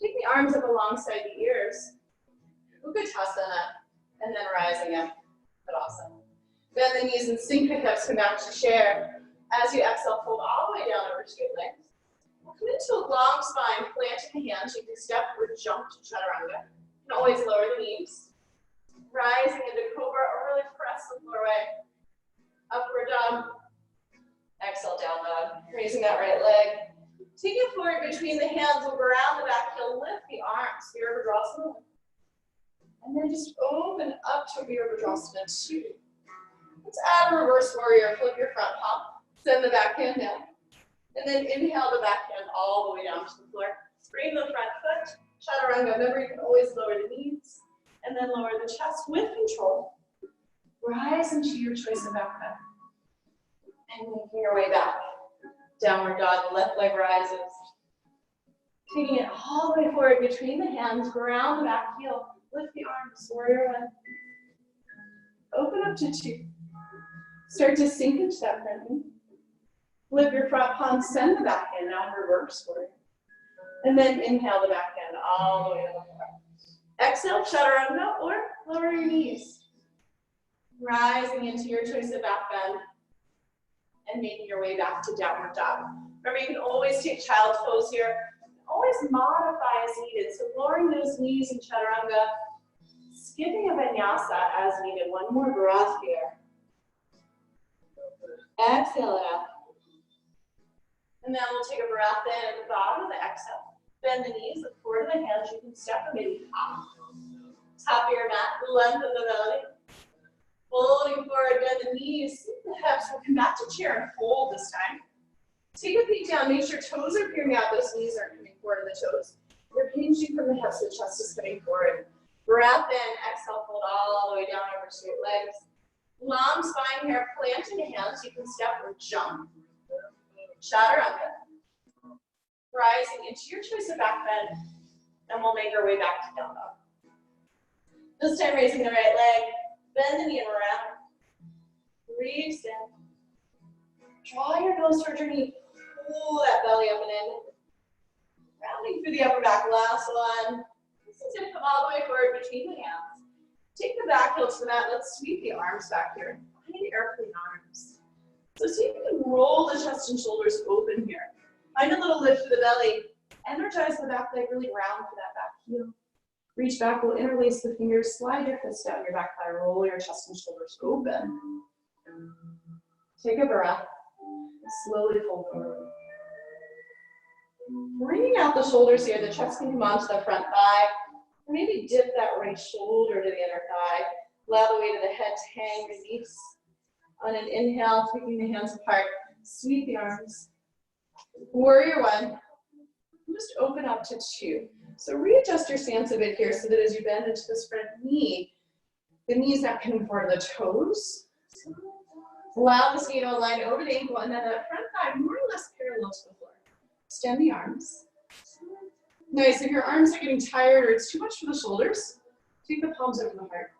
[SPEAKER 2] Take the arms up alongside the ears. Utkatasana, and then rising up. Tadasana. Bend the knees and sink the hips, come back to chair. As you exhale, fold all the way down over straight legs. We'll come into a long spine, planting the hands. You can step or jump to chaturanga. You can always lower the knees. Rising into cobra, or really press the floor away. Upward dog. Exhale, down dog. Raising that right leg. Take it forward between the hands, look around the back heel, lift the arms, Virabhadrasana. And then just open up to Virabhadrasana 2. Let's add a reverse warrior, flip your front palm, send the back hand down. And then inhale the back hand all the way down to the floor. Straighten the front foot, chaturanga. Remember, you can always lower the knees, and then lower the chest with control. Rise into your choice of back bend. And making your way back. Downward dog, the left leg rises. Taking it all the way forward between the hands, ground the back heel, lift the arms, warrior 1. Open up to 2. Start to sink into that front knee. Lift your front palm, send the back hand down, reverse warrior. And then inhale the back hand all the way to the floor. Exhale, chaturanga, or lower your knees. Rising into your choice of back bend. And making your way back to downward dog. Remember, you can always take child's pose here. Always modify as needed. So lowering those knees in chaturanga, skipping a vinyasa as needed. One more breath here. Exhale it out. And then we'll take a breath in at the bottom of the exhale. Bend the knees, look forward to the hands. You can step or maybe hop. Top of your mat, lengthen the belly. Folding forward, bend the knees, sink the hips. We'll come back to chair and fold this time. Take a peek down, make sure toes are peering out, those knees aren't coming forward in the toes. You're hinging from the hips, the chest is coming forward. Breath in, exhale, fold all the way down over straight legs. Long spine here, planting the hands, you can step or jump. Chaturanga. Rising into your choice of back bend, and we'll make our way back to down dog. This time raising the right leg. Bend the knee and around. Reach down. Draw your nose towards your knee. Pull that belly up and in. Rounding through the upper back. Last one. This is going to come all the way forward between the hands. Take the back heel to the mat. Let's sweep the arms back here. Find airplane arms. So see if you can roll the chest and shoulders open here. Find a little lift to the belly. Energize the back leg. Really round for that back heel. Reach back, we'll interlace the fingers, slide your fists down your back thigh, roll your chest and shoulders open. Take a breath, slowly fold forward. Bringing out the shoulders here, the chest can come onto the front thigh. Maybe dip that right shoulder to the inner thigh. Allow the weight of the head to hang, release. On an inhale, taking the hands apart, sweep the arms. Warrior 1, just open up to 2. So readjust your stance a bit here so that as you bend into this front knee, the knee's not coming forward, the toes. Allow the knee to align over the ankle, and then the front thigh more or less parallel to the floor. Extend the arms. Nice, if your arms are getting tired or it's too much for the shoulders, take the palms over the heart.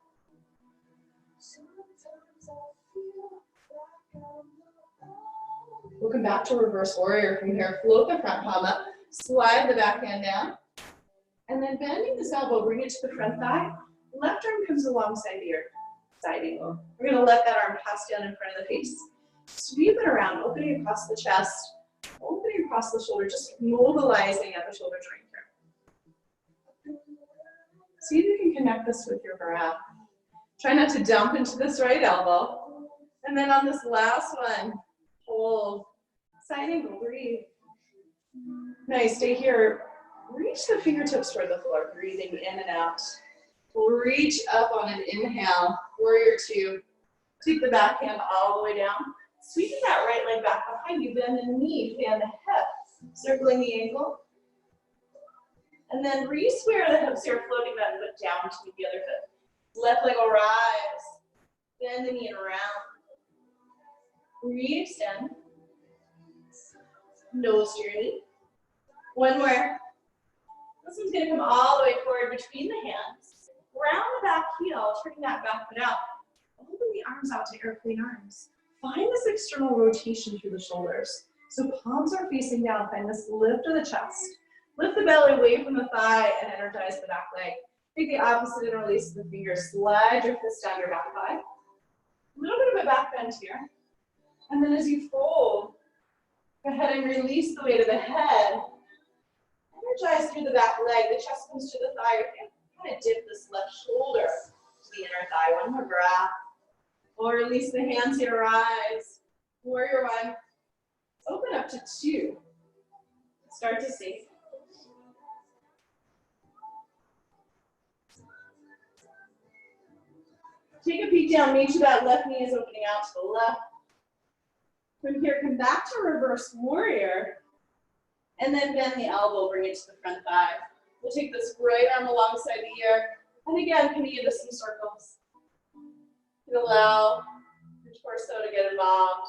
[SPEAKER 2] We'll come back to reverse warrior from here. Float the front palm up, slide the back hand down. And then bending this elbow, bring it to the front thigh. Left arm comes alongside your side angle. We're going to let that arm pass down in front of the face. Sweep it around, opening across the chest, opening across the shoulder, just mobilizing at the shoulder joint here. See if you can connect this with your breath. Try not to dump into this right elbow. And then on this last one, hold. Side angle, breathe. Nice, stay here. Reach the fingertips toward the floor, breathing in and out. We'll reach up on an inhale, warrior 2. Take the back hand all the way down. Sweeping that right leg back behind you, bend the knee, fan the hip, circling the ankle. And then re-square the hips here, floating that foot down to meet the other foot. Left leg will rise. Bend the knee and round. Re-extend. Nose to your knee. One more. This one's going to come all the way forward between the hands. Round the back heel, turning that back foot out. Open the arms out to airplane arms. Find this external rotation through the shoulders. So palms are facing down. Find this lift of the chest. Lift the belly away from the thigh and energize the back leg. Take the opposite and release the fingers. Slide your fist down your back thigh. A little bit of a back bend here. And then as you fold, go ahead and release the weight of the head. Energize through the back leg. The chest comes to the thigh. You're going to kind of dip this left shoulder to the inner thigh. One more breath. Or release the hands here, rise. Warrior one. Open up to two. Start to sink. Take a peek down, make sure that left knee is opening out to the left. From here, come back to reverse warrior. And then bend the elbow, bring it to the front thigh. We'll take this right arm alongside the ear. And again, coming into some circles. You allow your torso to get involved.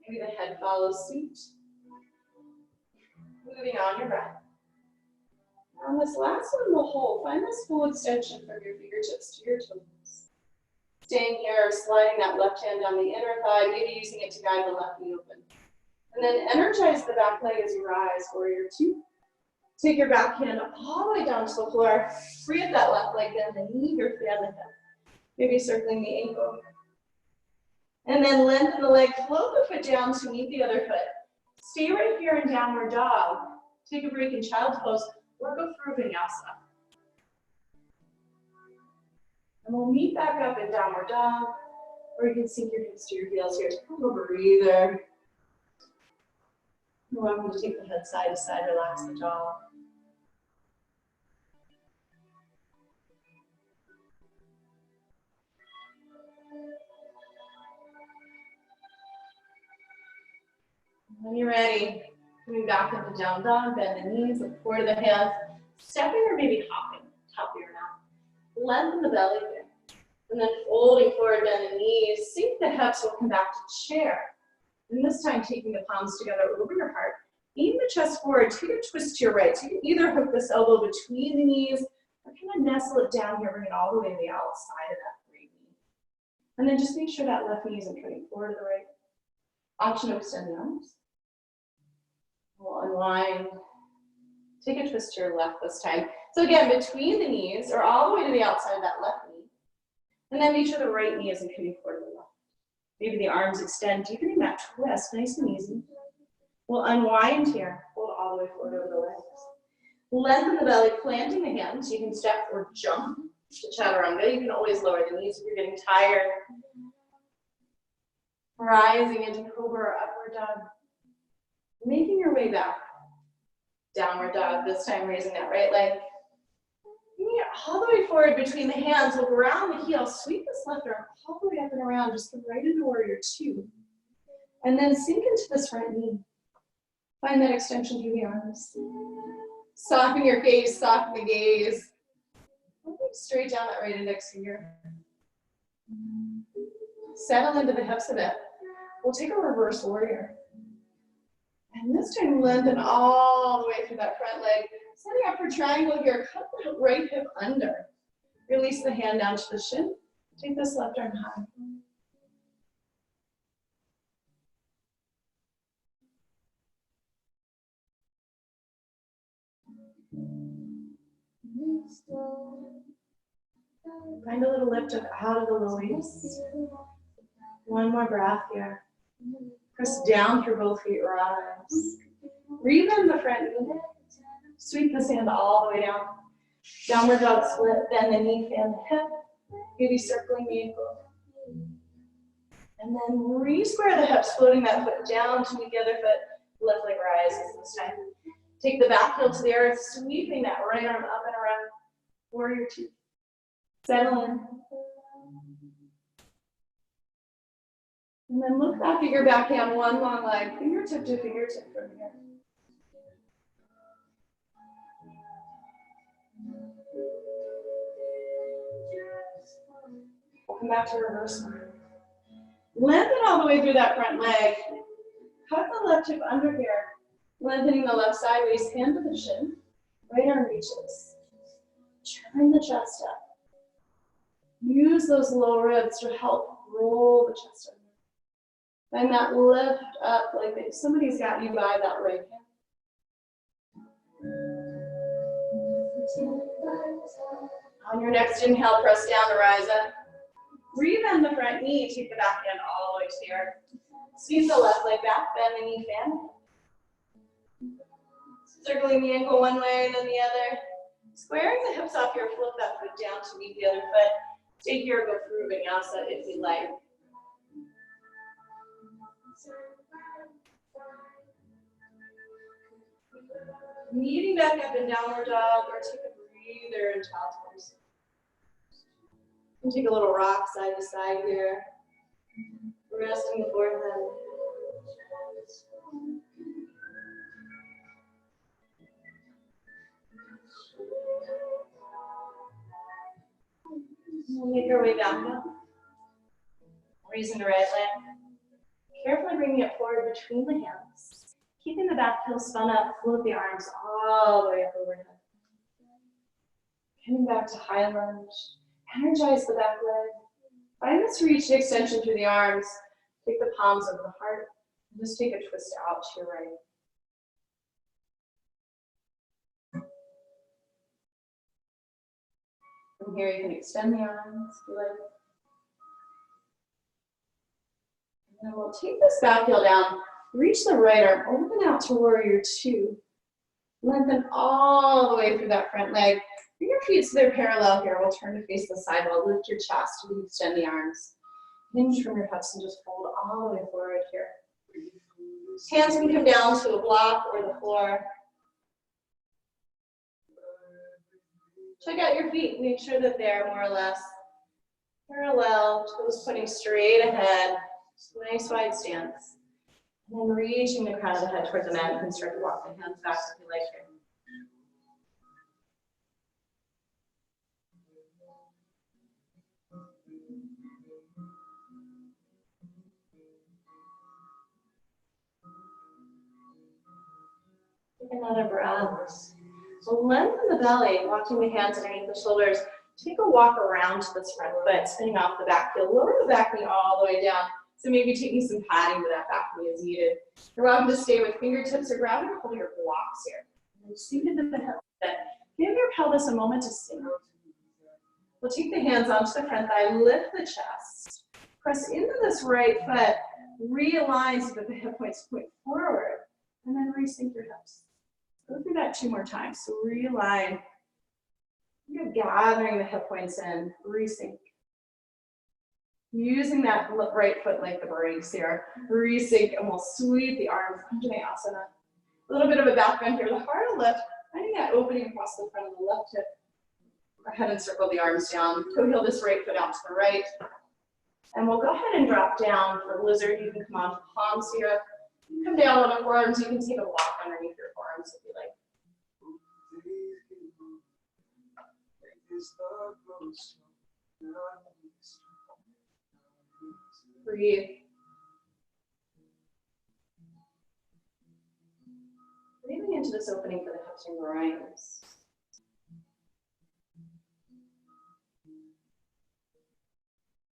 [SPEAKER 2] Maybe the head follows suit. Moving on your breath. On this last one, we'll hold. Find this full extension from your fingertips to your toes. Staying here, sliding that left hand down the inner thigh, maybe using it to guide the left knee open. And then energize the back leg as you rise, warrior two. Take your back hand all the way down to the floor. Free up that left leg, bend the knee, or fan the hip. Maybe circling the ankle. And then lengthen the leg, float the foot down to meet the other foot. Stay right here in downward dog. Take a break in child's pose, or go through vinyasa. And we'll meet back up in downward dog, or you can sink your hips to your heels here. Take a little breather. You're welcome to take the head side to side, relax the jaw. When you're ready, coming back into down dog, bend the knees, look forward to the hands, stepping or maybe hopping, top of your mat. Lengthen the belly here. And then folding forward, bend the knees, sink the hips, we'll come back to chair. And this time taking the palms together over your heart, aim the chest forward, take a twist to your right. So you can either hook this elbow between the knees or kind of nestle it down here, bring it all the way to the outside of that right knee. And then just make sure that left knee isn't turning forward to the right. Option to extend the arms. We'll unwind. Take a twist to your left this time. So again, between the knees or all the way to the outside of that left knee. And then make sure the right knee isn't coming forward to the left. Maybe the arms extend, deepening that twist, nice and easy. We'll unwind here, hold all the way forward over the legs. Lengthen the belly, planting the hands. You can step or jump to chaturanga. You can always lower the knees if you're getting tired. Rising into cobra or upward dog. Making your way back. Downward dog, this time raising that right leg. Bring it all the way forward between the hands, look around the heel, sweep this left arm all the way up and around, just come right into warrior two. And then sink into this front knee. Find that extension through the arms. Soften your face, soften the gaze. Straight down that right index finger. Settle into the hips a bit. We'll take a reverse warrior. And this time lengthen all the way through that front leg. Setting up for triangle here, cut the right hip under. Release the hand down to the shin. Take this left arm high. Find a little lift up out of the low waist. One more breath here. Press down through both feet, rise. Rebend the front knee. Sweep this hand all the way down. Downward dog split, bend the knee, fan the hip. Maybe circling the ankle. And then re-square the hips, floating that foot down to meet the other foot. Left leg rises this time. Take the back heel to the earth, sweeping that right arm up and around. Warrior two. Settle in. And then look back at your backhand, one long leg, fingertip to fingertip from here. We'll come back to reverse one. Lengthen all the way through that front leg. Cut the left hip under here. Lengthening the left sideways, hand to the shin. Right arm reaches. Turn the chest up. Use those low ribs to help roll the chest over. Find that lift up like somebody's got you by that right hand. On your next inhale, press down to rise up. Rebend the front knee, take the back hand all the way to here. Sweep the left leg back, bend the knee, fan. Circling the ankle one way, then the other. Squaring the hips off here, flip that foot down to meet the other foot. Stay here, go through vinyasa if you like. Meeting back up in downward dog, or take a breather in child's pose. And take a little rock side to side here. Resting the forehead. We'll make our way back up. Raising the right leg. Carefully bringing it forward between the hands. Keeping the back heel spun up, float the arms all the way up overhead. Coming back to high lunge. Energize the back leg. Find this reach and extension through the arms. Take the palms over the heart. And just take a twist out to your right. From here, you can extend the arms if you like. And then we'll take this back heel down. Reach the right arm, open out to warrior two. Lengthen all the way through that front leg. Bring your feet so they're parallel here. We'll turn to face the sidewall. Lift your chest and extend the arms. Hinge from your hips and just fold all the way forward here. Hands can come down to a block or the floor. Check out your feet. Make sure that they're more or less parallel. Toes pointing straight ahead. Nice wide stance. And then reaching the crown of the head towards the mat. You can start to walk the hands back if you like here. Take another breath. So lengthen the belly, walking the hands underneath the shoulders. Take a walk around to this front foot, spinning off the back heel. Lower the back knee all the way down. So maybe taking some padding to that back knee as needed. You're welcome to stay with fingertips or grabbing a hold of your blocks here. And sink into the hip. Give your pelvis a moment to sink. We'll take the hands onto the front thigh, lift the chest. Press into this right foot, realign so that the hip points point forward, and then resync your hips. Go through that 2 more times. So realign. You're gathering the hip points in, resync. Using that right foot like the brakes here. Resync, and we'll sweep the arms into the asana. A little bit of a back bend here. The heart will lift, finding that opening across the front of the left hip. Go ahead and circle the arms down. Toe heel this right foot out to the right. And we'll go ahead and drop down for lizard. You can come onto palms here. You can come down on the forearms. You can take a walk underneath your forearms if you like. Breathe. Breathing into this opening for the hips and groins.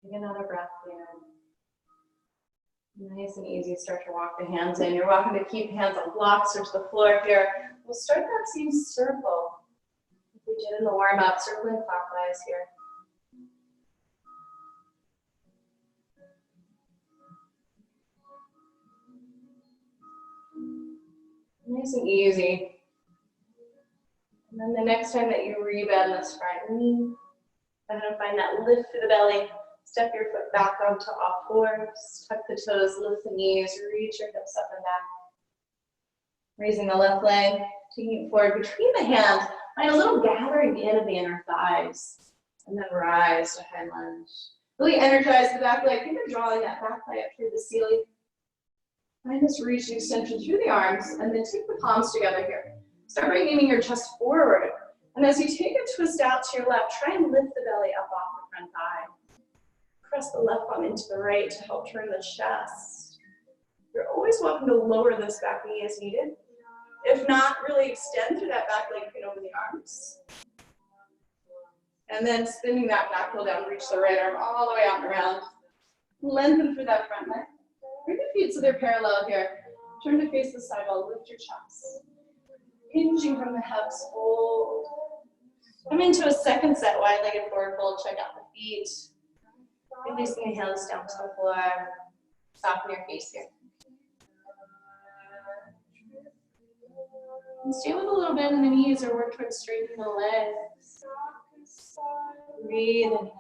[SPEAKER 2] Take another breath here. Nice and easy. Start to walk the hands in. You're welcome to keep hands on blocks or to the floor here. We'll start that same circle we did in the warm-up, circling clockwise here. Nice and easy. And then the next time that you rebend this front knee, go ahead and find that lift through the belly. Step your foot back onto all fours. Tuck the toes, lift the knees, reach your hips up and back. Raising the left leg, taking it forward between the hands. Find a little gathering in of the inner thighs. And then rise to high lunge. Really energize the back leg. Think of drawing that back leg up through the ceiling. Find this reach and extension through the arms, and then take the palms together here. Start bringing your chest forward. And as you take a twist out to your left, try and lift the belly up off the front thigh. Press the left palm into the right to help turn the chest. You're always welcome to lower this back knee as needed. If not, really extend through that back leg, pin over the arms. And then spinning that back heel down, reach the right arm all the way out and around. Lengthen through that front leg. Bring the feet so they're parallel here. Turn to face the sidewall, lift your chest. Hinging from the hips, fold. Come into a second set, wide-legged forward fold. Check out the feet. Releasing the hands down to the floor. Soften your face here. And stay with a little bend in the knees or work towards straightening the legs. Breathe in.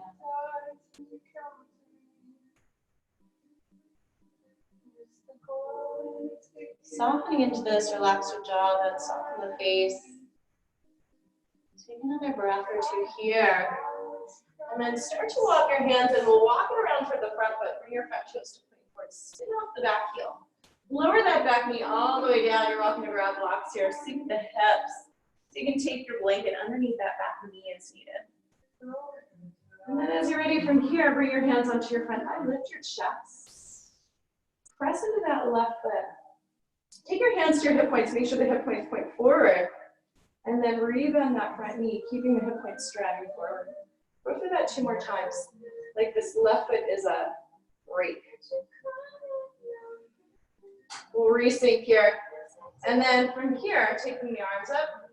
[SPEAKER 2] Softening into this, relax your jaw, then soften the face. Take another breath or two here. And then start to walk your hands and we'll walk it around toward the front foot. Bring your front toes to point forward. Spin off the back heel. Lower that back knee all the way down. You're welcome to grab blocks here. Sink the hips. So you can take your blanket underneath that back knee as needed. And then as you're ready from here, bring your hands onto your front thigh. Lift your chest. Press into that left foot. Take your hands to your hip points. Make sure the hip points point forward. And then rebend that front knee, keeping the hip points stretching forward. Go through that 2 more times. Like this left foot is a break. We'll resync here. And then from here, taking the arms up.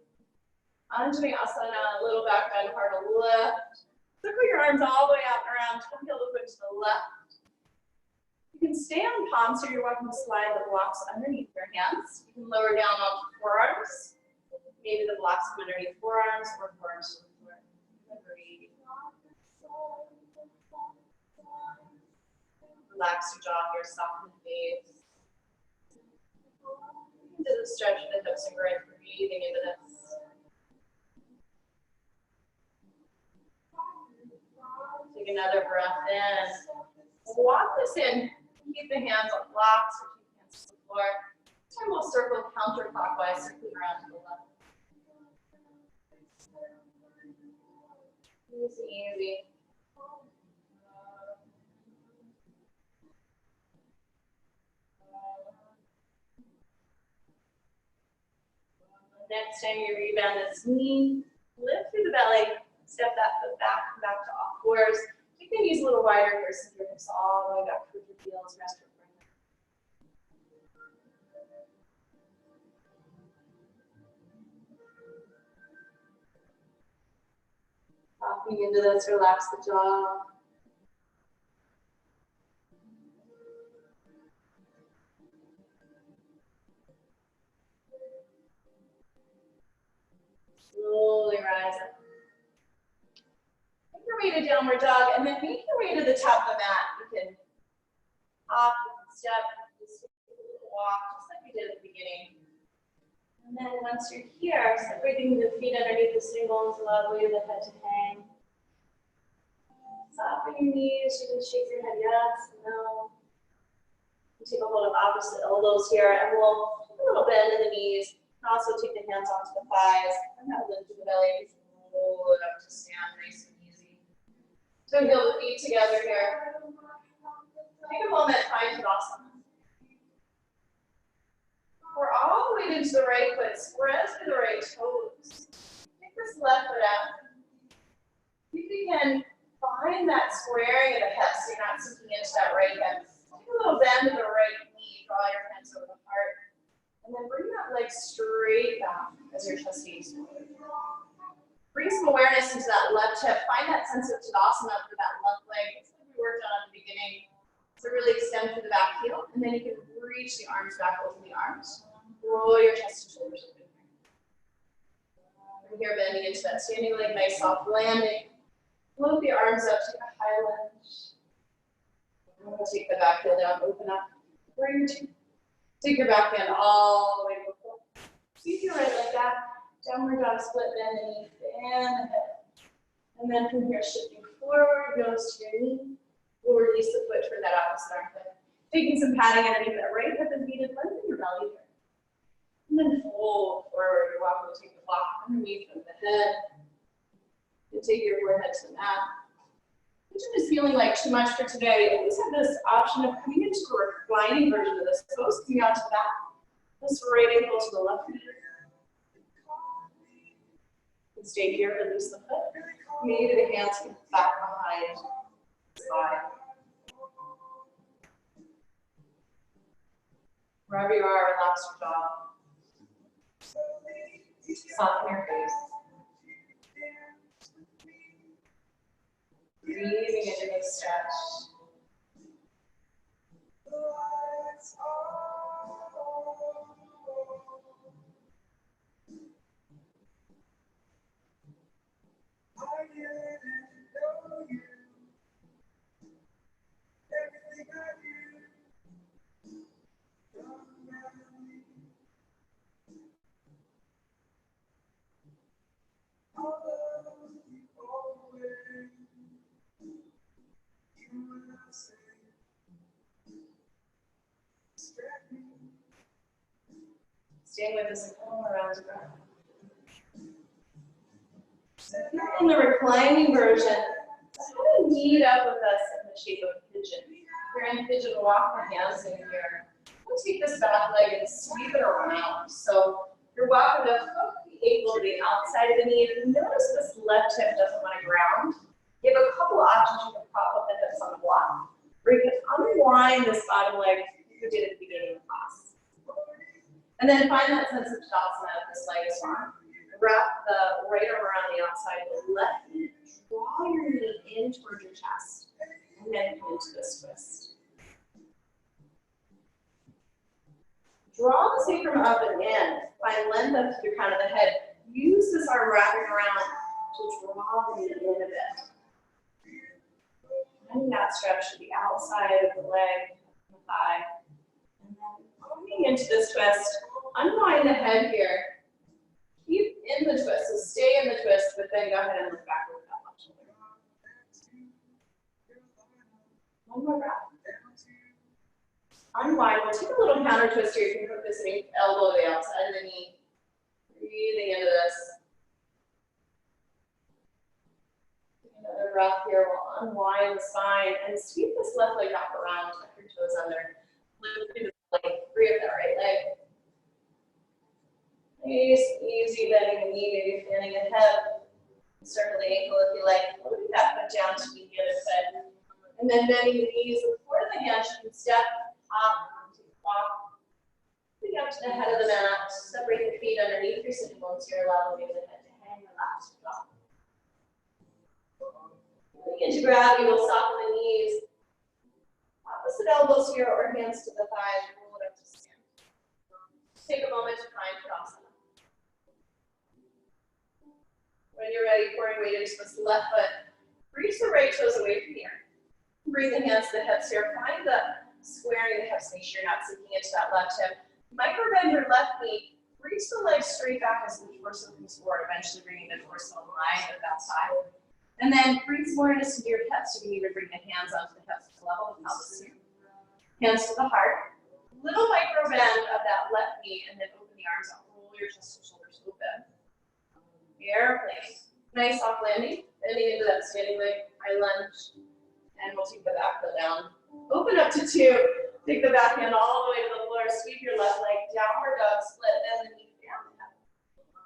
[SPEAKER 2] Anjaneyasana, little back bend, hard to lift. Circle your arms all the way out and around. Toe heel to foot to the left. You can stay on palms, so you're welcome to slide the blocks underneath your hands. You can lower down onto forearms. Maybe the blocks come underneath forearms or forearms to the floor. Breathe. Relax your jaw here, soften the face. Into the stretch of the hips and grip, breathing into this. Take another breath in. Walk this in. Keep the hands on blocks or keep the hands to the floor. This time we'll circle counterclockwise, circling around to the left. Easy, easy. Next time you rebound this knee, lift through the belly, step that foot back, come back to all fours. You can use a little wider here, send your hips all the way back towards your heels, rest your front. Popping into this, relax the jaw. Slowly rise up. Make your way to downward dog, and then make your way to the top of the mat. You can hop, you can step, you can just take a little walk, just like we did at the beginning. And then once you're here, separating the feet underneath the sitting bones, allow the weight of the head to hang. Soften your knees, you can shake your head yes, no. You take a hold of opposite elbows here, and we'll take a little bend in the knees. And also take the hands onto the thighs, and that lift to the belly. Roll it up to stand nice and easy. So heel the feet together here. Take a moment, find Tadasana. We're all the way into the right foot. Spread to the right toes. Take this left foot out. See if you can find that squaring of the hips so you're not sinking into that right hip. Take a little bend in the right knee. Draw your hands over the heart. And then bring that leg straight back as your chest gaze forward. Bring some awareness into that left hip. Find that sense of Tadasana for that left leg. It's like we worked on at the beginning. So really extend through the back heel, and then you can reach the arms back, open the arms. Roll your chest and shoulders open. From here, bending into that standing leg, nice soft landing. Float the arms up, take a high lunge. And we'll take the back heel down, open up. Bring your two. Take your back hand all the way to the floor. Sweep your right leg back. Downward dog, split bend the knee, bend the hip. And then from here, shifting forward, nose to your knee. We'll release the foot for that opposite arm flip. Taking some padding underneath that right hip and beat it, lengthen your belly here. And then fold forward. You're welcome to take the block underneath of the head. And take your forehead to the mat. If it is feeling like too much for today, you always have this option of coming into a reclining version of this pose, coming onto the back. This right ankle to the left. And stay here, release the foot. Maybe the hands get back behind the spine. Wherever you are, relax your jaw. Soften your face. Breathing into the stretch. Staying with us a couple more rounds of breath. In the reclining version, kind of knead up with us in the shape of a pigeon. We're in pigeon, walk the hands in here. We'll take this back leg and sweep it around. So you're walking to hook the ankle to the outside of the knee. Notice this left hip doesn't want to ground. You have a couple options. You can pop up the hips on the block, or you can unwind this bottom leg like you did at the beginning of the class. And then find that sense of shavasana of this leg is on. Wrap the right arm around the outside of the left knee. Draw your knee in towards your chest. And then come into this twist. Draw the sacrum up and in. Find length up to the crown of the head. Use this arm wrapping around to draw the knee in a bit. And that stretch to the outside of the leg, the thigh. And then coming into this twist, unwind the head here. Keep in the twist, so stay in the twist, but then go ahead and look backward with that left shoulder. One more breath. Unwind. We'll take a little counter twist here. You can put this elbow to the outside of the knee. Breathing into this. Another breath here. We'll unwind the spine and sweep this left leg back around. Tuck your toes under. Lift through the leg. Free up that right leg. Nice, easy bending the knee, maybe fanning the hip. Circle the ankle if you like. Moving that foot down to the other side. And then bending the knees, support the hands. You can step up, walk. Moving up to the head of the mat. Separate the feet underneath your sitting bones here. Allow the weight of the head to hang, relax your jaw. Moving into gravity, we'll soften the knees. Opposite elbows here or hands to the thighs. Roll it up to stand. Take a moment to find Tadasana. When you're ready, pouring weight into this left foot, reach the right toes away from here. Bring the hands to the hips here. Find the squaring the hips, make sure you're not sinking into that left hip. Micro bend your left knee. Reach the legs straight back as the torso comes forward, eventually bringing the torso in line with that side. And then bring some awareness into your hips. You can even bring the hands onto the hips level with pelvis here. Hands to the heart. Little micro bend of that left knee, and then open the arms out. Roll your chest and shoulders open. Airplane. Nice soft landing. Bending into that standing leg. High lunge. And we'll take the back foot down. Open up to two. Take the back hand all the way to the floor. Sweep your left leg. Downward dog split. And the knee down.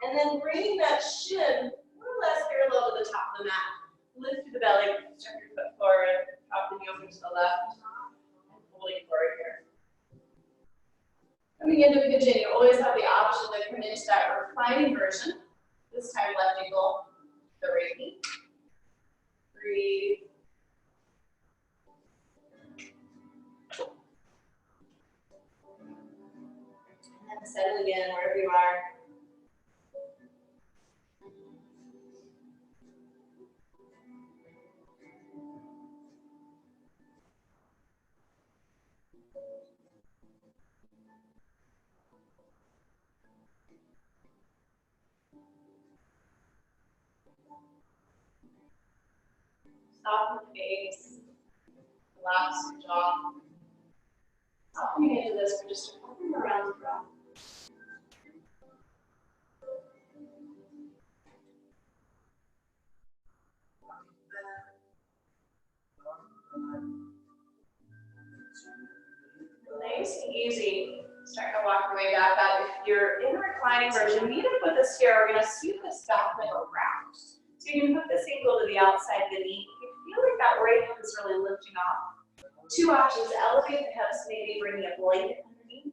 [SPEAKER 2] And then bringing that shin more or less parallel to the top of the mat. Lift through the belly. Step your foot forward. Drop the knee over to the left. And holding forward here. Coming into pigeon, you always have the option to come into that reclining version. This time left ankle, the right knee. Breathe. And then settling in wherever you are. Soften the face.
[SPEAKER 1] relax your jaw. Softening into this for just a couple more rounds of breath. Nice and easy. Starting to walk your way back up. If you're in the reclining version, meet up with us here. We're going to sweep this back leg around. So you can hook this ankle to the outside of the knee. If you feel like that right hip is really lifting off, two options: elevate the hips, maybe bringing a blanket underneath,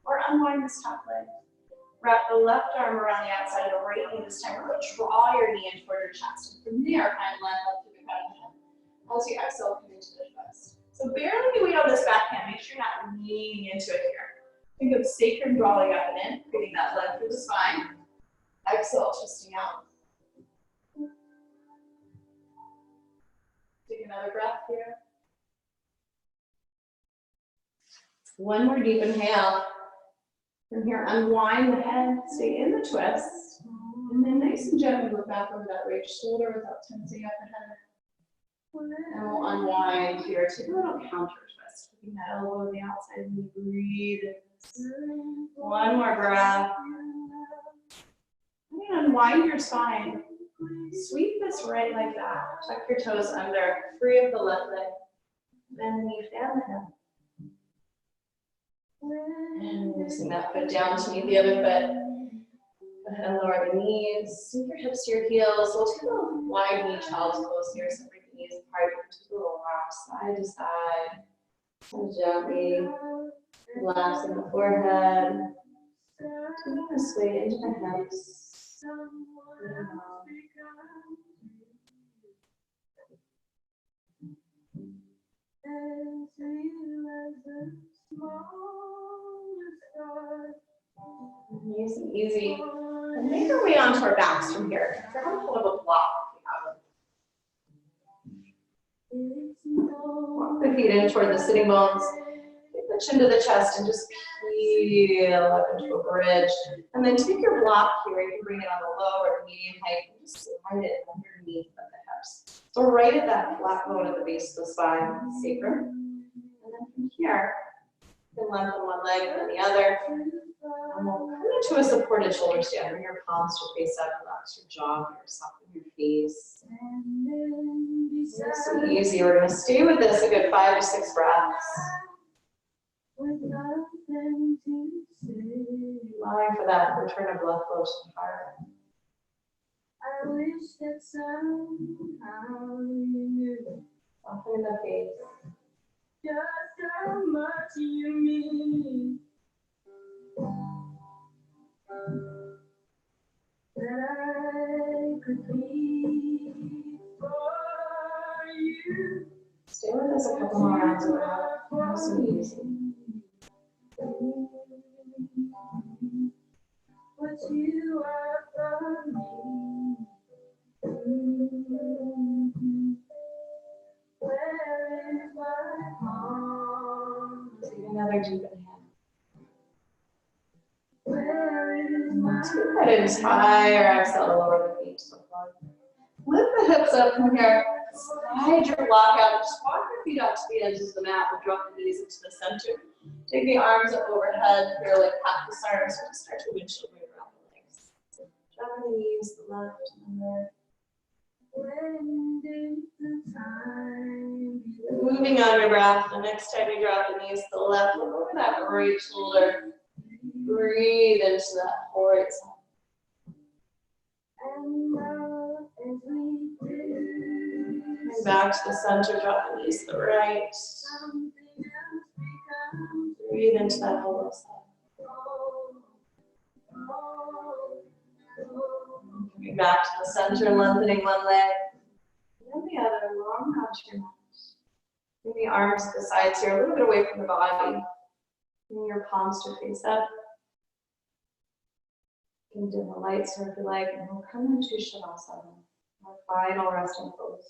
[SPEAKER 1] or unwind this top leg. Wrap the left arm around the outside of the right knee this time. Really draw your knee in toward your chest. And from there, kind of land up to the crown of the head. As you exhale, come into the twist. So barely weight on this backhand. Make sure you're not leaning into it here. Think of sacrum drawing up and in, getting that leg through the spine. Exhale, twisting out. Take another breath here. One more deep inhale. From here, unwind the head, stay in the twist. And then nice and gently look back over that right shoulder without tensing up the head. And we'll unwind here. Take a little counter twist. Keeping that elbow on the outside and breathe in. One more breath. And then unwind your spine. Sweep this right leg back. Tuck your toes under. Free of the left leg. Bend the knee, fan the hip. And releasing that foot down to meet the other foot. Go ahead and lower the knees. Sink your hips to your heels. We'll take a little wide knee child's pose here. Separate the knees apart. Just a little rock side to side. And gently relaxing the forehead. Taking this weight into the hips. Nice and easy. And make our way onto our backs from here. Grab a hold of a block if you have it. Walk the feet in toward the sitting bones. Take the chin to the chest and just peel up into a bridge. And then take your block here. You can bring it on the low or the medium height and just slide it underneath of the hips. So right at that flat bone at the base of the spine, sacrum. And then from here, you can lengthen one leg and then the other. And we'll come into a supported shoulder stand. Bring your palms to face up, relax your jaw here, soften your face. Nice and easy. We're going to stay with this a good 5 to 6 breaths. Allowing for that return of blood flow to the heart. I wish that somehow you knew. Soften the face. Just how much you mean. That I could be for you. Stay with us a couple more rounds of breath. Nice and easy. What you are from me. Where is my home? Take another deep inhale. Where is my home? Take that entire exhale to lower the feet to the floor. Lift the hips up from here. Slide your block out. Just walk your feet out to the edges of the mat. We'll drop the knees into the center. Take the arms up overhead. Here, like cactus arms. So just start to windshield wave around the legs. Dropping the knees, the left and the right. When did the time begin? Moving on your breath. The next time you drop the knees to the left, look over that right shoulder. Breathe into that whole right side. And now, as we do, and back to the center, drop the knees to the right. Breathe into that whole left side. Coming back to the center, lengthening one leg. And the other, long out to your mat. Bring the arms to the sides here, a little bit away from the body. Bring your palms to face up. You can dim the lights here if you like, and we'll come into Shavasana, our final resting pose.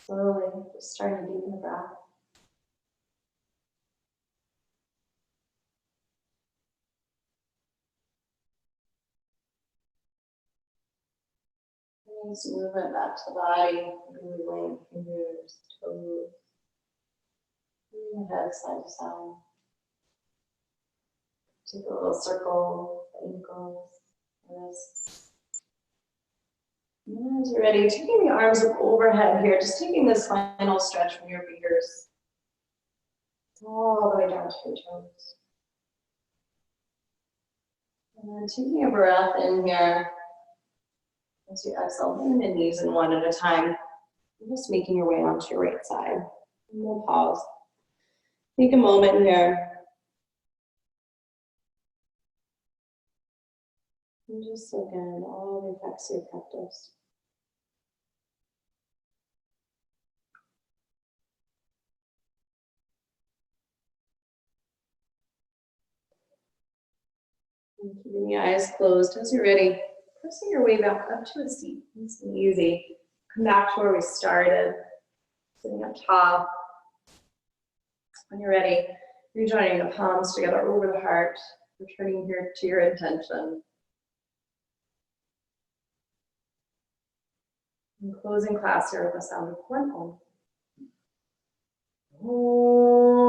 [SPEAKER 1] Slowly, just starting to deepen the breath. Nice movement back to the body, really laying fingers, toes, moving the head side to side. Take a little circle, ankles, wrists. And as you're ready, taking the arms up overhead here, just taking this final stretch from your fingers all the way down to your toes. And then taking a breath in here. As you exhale, bend the knees in one at a time. You're just making your way onto your right side. And we'll pause. Take a moment here. And just soak in all the effects of your practice. And keeping the eyes closed as you're ready. Pressing your way back up to a seat. Nice and easy. Come back to where we started. Sitting up tall. When you're ready, rejoining the palms together over the heart. Returning here to your intention. And closing class here with the sound of one Om. Om.